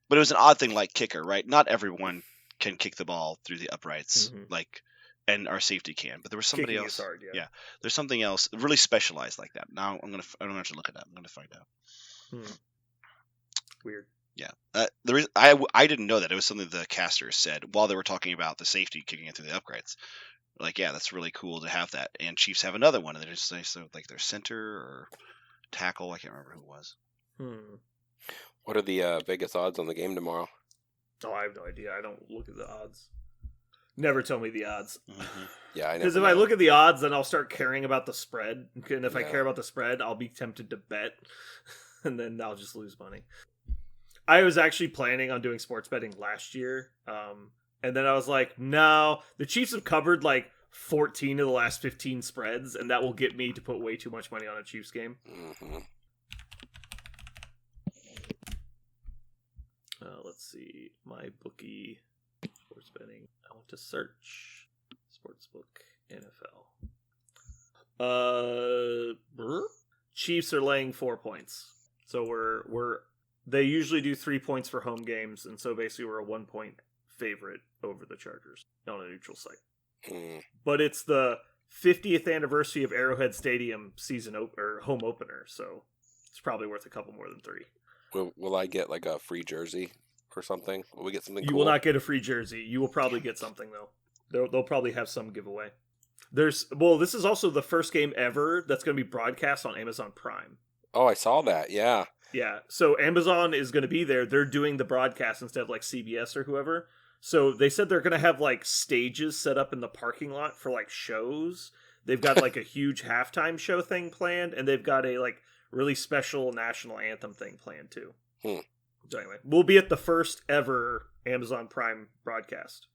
But it was an odd thing like kicker, right? Not everyone can kick the ball through the uprights, Mhm. and our safety can. But there was somebody Kicking else. is hard, yeah. Yeah. There's something else really specialized like that. Now I'm gonna have to look it up. I'm gonna find out. Weird. Yeah, I didn't know that. It was something the casters said while they were talking about the safety kicking it through the upgrades. Like, yeah, that's really cool to have that. And Chiefs have another one, and they just say so like their center or tackle. I can't remember who it was. What are the Vegas odds on the game tomorrow? Oh, I have no idea. I don't look at the odds. Never tell me the odds. Mm-hmm. Yeah, I know. Because if I look at the odds, then I'll start caring about the spread. And if I Yeah. care about the spread, I'll be tempted to bet. And then I'll just lose money. I was actually planning on doing sports betting last year. And then I was like, no, the Chiefs have covered like 14 of the last 15 spreads. And that will get me to put way too much money on a Chiefs game. Mm-hmm. Let's see. My bookie sports betting. I want to search sportsbook NFL. Chiefs are laying 4 points. So they usually do 3 points for home games, and so basically we're a 1 point favorite over the Chargers on a neutral site. But it's the 50th anniversary of Arrowhead Stadium home opener, so it's probably worth a couple more than 3. Will I get like a free jersey or something? Will we get something You cool? will not get a free jersey. You will probably get something though. They'll probably have some giveaway. This is also the first game ever that's going to be broadcast on Amazon Prime. Oh, I saw that. Yeah. Yeah, so Amazon is going to be there. They're doing the broadcast instead of like CBS or whoever. So they said they're going to have like stages set up in the parking lot for like shows. They've got like a huge halftime show thing planned, and they've got a like really special national anthem thing planned too. So anyway, we'll be at the first ever Amazon Prime broadcast.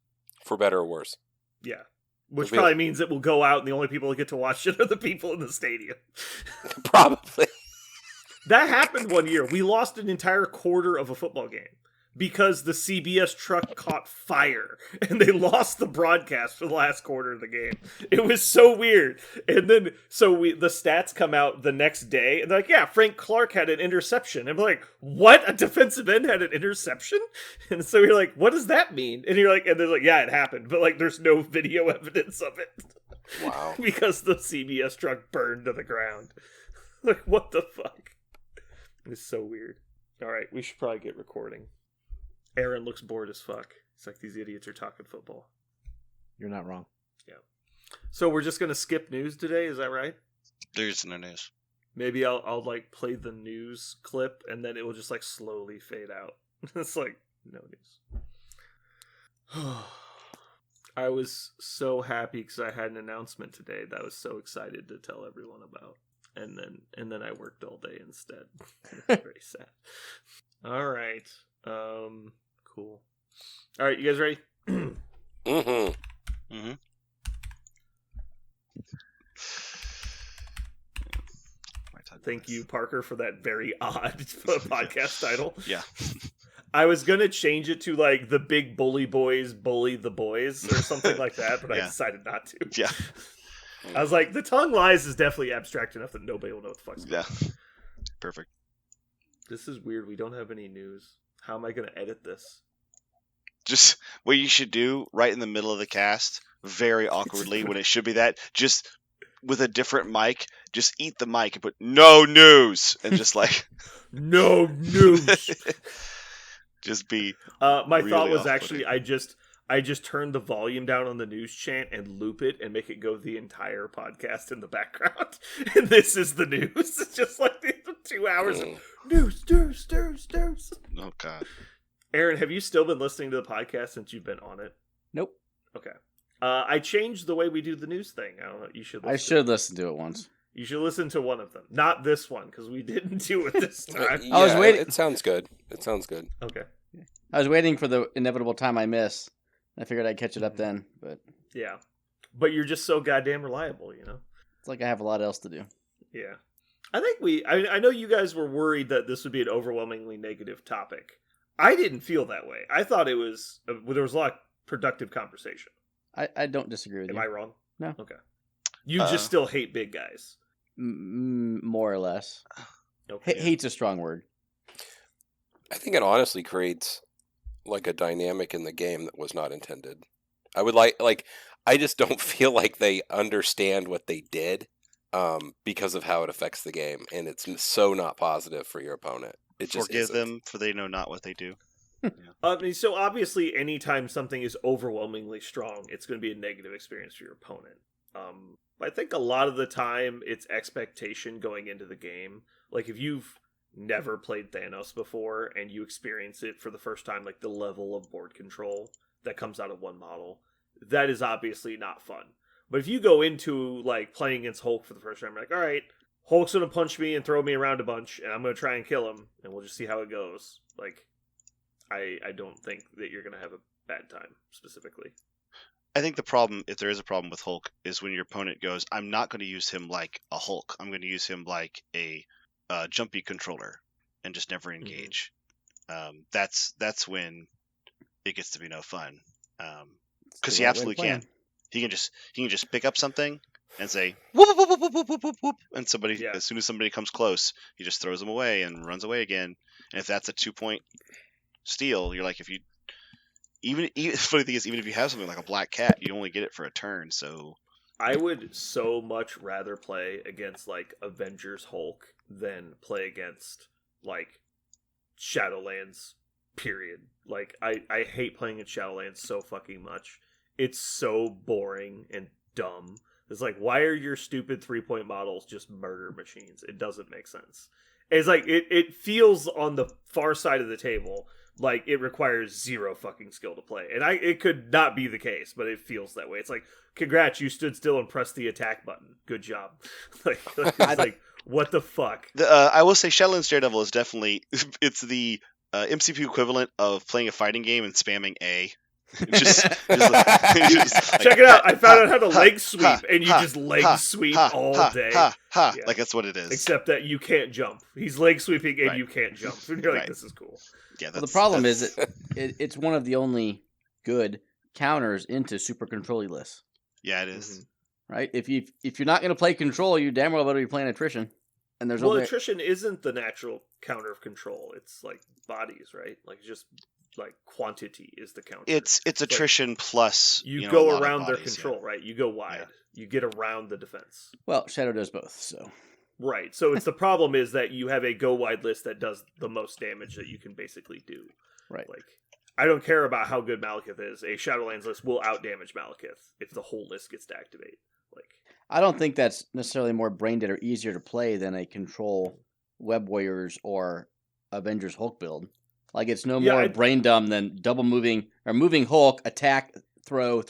For better or worse. Yeah. Which We'll be- probably means it will go out and the only people that get to watch it are the people in the stadium. Probably. That happened one year. We lost an entire quarter of a football game because the CBS truck caught fire and they lost the broadcast for the last quarter of the game. It was so weird. And then, the stats come out the next day and they're like, yeah, Frank Clark had an interception. And we're like, what? A defensive end had an interception? And so you're like, what does that mean? And you're like, and they're like, yeah, it happened. But like, there's no video evidence of it. Wow. Because the CBS truck burned to the ground. Like, what the fuck? It's so weird. All right, we should probably get recording. Aaron looks bored as fuck. It's like these idiots are talking football. You're not wrong. So we're just gonna skip news today, is that right? There's no news. Maybe I'll like play the news clip and then it will just like slowly fade out. It's like no news. I was so happy because I had an announcement today that I was so excited to tell everyone about. And then I worked all day instead. Very sad. All right. Cool. All right, you guys ready? Mm-hmm. Thank you, Parker, for that very odd podcast title. Yeah. I was gonna change it to like the Big Bully Boys Bully the Boys or something like that, but I Yeah. decided not to. Yeah. I was like, the tongue lies is definitely abstract enough that nobody will know what the fuck's going Yeah. on. Perfect. This is weird. We don't have any news. How am I gonna edit this? Just what you should do right in the middle of the cast, very awkwardly when it should be that, just with a different mic, just eat the mic and put no news and just like No news. just be My Really thought was off-putting. actually I I just turn the volume down on the news chant and loop it and make it go the entire podcast in the background. And this is the news. It's just like the 2 hours of news. Oh God. Aaron, have you still been listening to the podcast since you've been on it? Nope. Okay. I changed the way we do the news thing. I don't know. You should. I should listen to it once. You should listen to one of them, not this one, because we didn't do it this time. Yeah, I was waiting- It sounds good. It sounds good. Okay. I was waiting for the inevitable time I miss. I figured I'd catch it up then, but Yeah. But you're just so goddamn reliable, you know? it's like I have a lot else to do. Yeah. I think I know you guys were worried that this would be an overwhelmingly negative topic. I didn't feel that way. I thought there was a lot of productive conversation. I don't disagree with Am you. I wrong? No. Okay. You just still hate big guys. More or less. Okay. Hate's a strong word. I think it honestly creates like a dynamic in the game that was not intended. I would like I just don't feel like they understand what they did because of how it affects the game, and it's so not positive for your opponent. It just Forgive isn't. them, for they know not what they do. So obviously, anytime something is overwhelmingly strong, it's going to be a negative experience for your opponent. I think a lot of the time, it's expectation going into the game. Like, if you've never played Thanos before, and you experience it for the first time, like, the level of board control that comes out of one model, that is obviously not fun. But if you go into, like, playing against Hulk for the first time, you're like, alright, Hulk's going to punch me and throw me around a bunch, and I'm going to try and kill him, and we'll just see how it goes. Like, I don't think that you're going to have a bad time, specifically. I think the problem, if there is a problem with Hulk, is when your opponent goes, I'm not going to use him like a Hulk. I'm going to use him like a jumpy controller and just never engage. That's when it gets to be no fun. Because he absolutely can. He can just pick up something and say whoop, whoop, whoop, whoop, whoop, whoop, whoop, whoop, and somebody as soon as somebody comes close, he just throws them away and runs away again. And if that's a 2-point steal, you're like, if you even funny thing is, even if you have something like a black cat, you only get it for a turn. So I would so much rather play against like Avengers Hulk than play against like Shadowlands. Period. Like I hate playing in Shadowlands so fucking much. It's so boring and dumb. It's like, why are your stupid 3-point models just murder machines? It doesn't make sense. It's like it feels on the far side of the table like it requires zero fucking skill to play. And it could not be the case, but it feels that way. It's like, congrats, you stood still and pressed the attack button. Good job. It's like, what the fuck? I will say Shadowlands Daredevil is definitely, it's the MCP equivalent of playing a fighting game and spamming A. Just Check it out. I found out how to leg sweep, and you just leg sweep all day. Yeah. Like that's what it is. Except that you can't jump. He's leg sweeping and Right. you can't jump. And you're like, Right. this is cool. Yeah, Well, the problem is it's one of the only good counters into super control lists, yeah, it is. right? If you're not going to play control, you damn well better be playing attrition. And there's Well, only attrition isn't the natural counter of control. It's like bodies, right? Like just like quantity is the counter. It's attrition plus you know, a go lot of around their bodies, control, right? You go wide. Yeah. You get around the defense. well, Shadow does both, so Right. So it's the problem is that you have a go wide list that does the most damage that you can basically do. right. Like, I don't care about how good Malekith is. A Shadowlands list will outdamage Malekith if the whole list gets to activate. Like, I don't think that's necessarily more brain dead or easier to play than a control Web Warriors or Avengers Hulk build. Like it's no Yeah, more I- brain dumb than double moving or moving Hulk, attack, throw.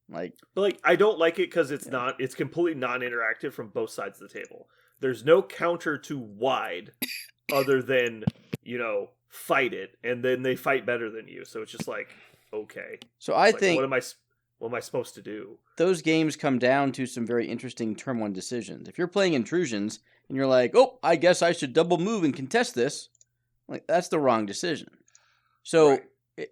Like but like I don't like it because it's not. It's completely non-interactive from both sides of the table. There's no counter to wide, other than fight it, and then they fight better than you. So it's just like, okay. so, I It's like, think what am I supposed to do? those games come down to some very interesting turn one decisions. If you're playing intrusions and you're like, oh, I guess I should double move and contest this, like that's the wrong decision. So Right.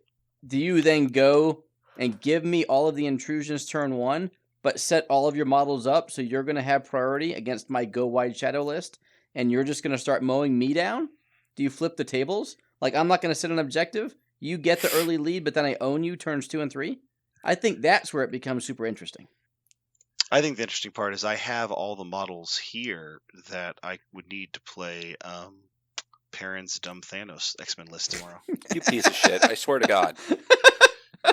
do you then go and give me all of the intrusions turn one, but set all of your models up so you're going to have priority against my go wide shadow list, and you're just going to start mowing me down? Do you flip the tables? Like I'm not going to set an objective. You get the early lead, but then I own you turns 2 and 3. I think that's where it becomes super interesting. I think the interesting part is I have all the models here that I would need to play Perrin's Dumb Thanos X-Men list tomorrow. You piece of shit. I swear to God.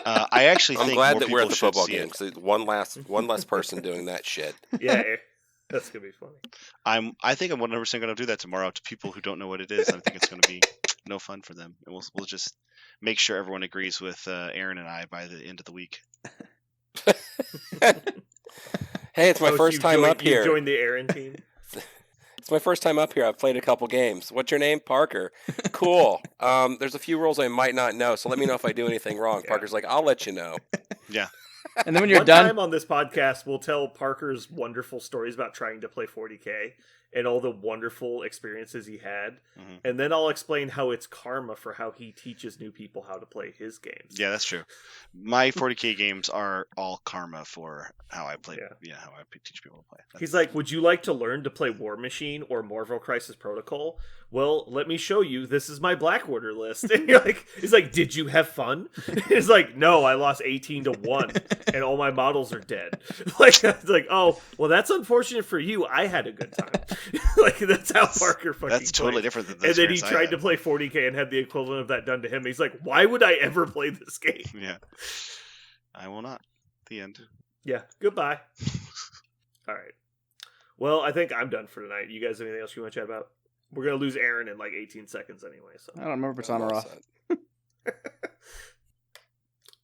I actually I'm think glad more that we're at people the should football see game it. because one less person doing that shit. Yeah, that's gonna be funny. I think I'm 100% going to do that tomorrow to people who don't know what it is. I think it's going to be no fun for them, and we'll just make sure everyone agrees with Aaron and I by the end of the week. Hey, it's my Oh, so first you've time joined- up here. You joined the Aaron team. It's my first time up here. I've played a couple games. What's your name? Parker. Cool. There's a few rules I might not know, so let me know if I do anything wrong. Yeah. Parker's like, I'll let you know. And then when you're One done, time on this podcast, we'll tell Parker's wonderful stories about trying to play 40K and all the wonderful experiences he had. Mhm. And then I'll explain how it's karma for how he teaches new people how to play his games. Yeah, that's true. My 40K games are all karma for how I play. Yeah. How I teach people to play. He's like, would you like to learn to play War Machine or Marvel Crisis Protocol? Well, let me show you. This is my Black Order list. And you're like, he's like, did you have fun? He's like, no, I lost 18-1 and all my models are dead. Like, it's like, oh, well, that's unfortunate for you. I had a good time. Like, that's how Parker fucking That's totally plays. different than the And then he experience I tried to had. play 40K and had the equivalent of that done to him. He's like, why would I ever play this game? Yeah, I will not. The end. Yeah, goodbye. All right. Well, I think I'm done for tonight. You guys have anything else you want to chat about? We're going to lose Aaron in like 18 seconds anyway. So, I don't remember if it's on or Well off. said.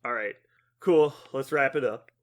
all right. Cool. Let's wrap it up.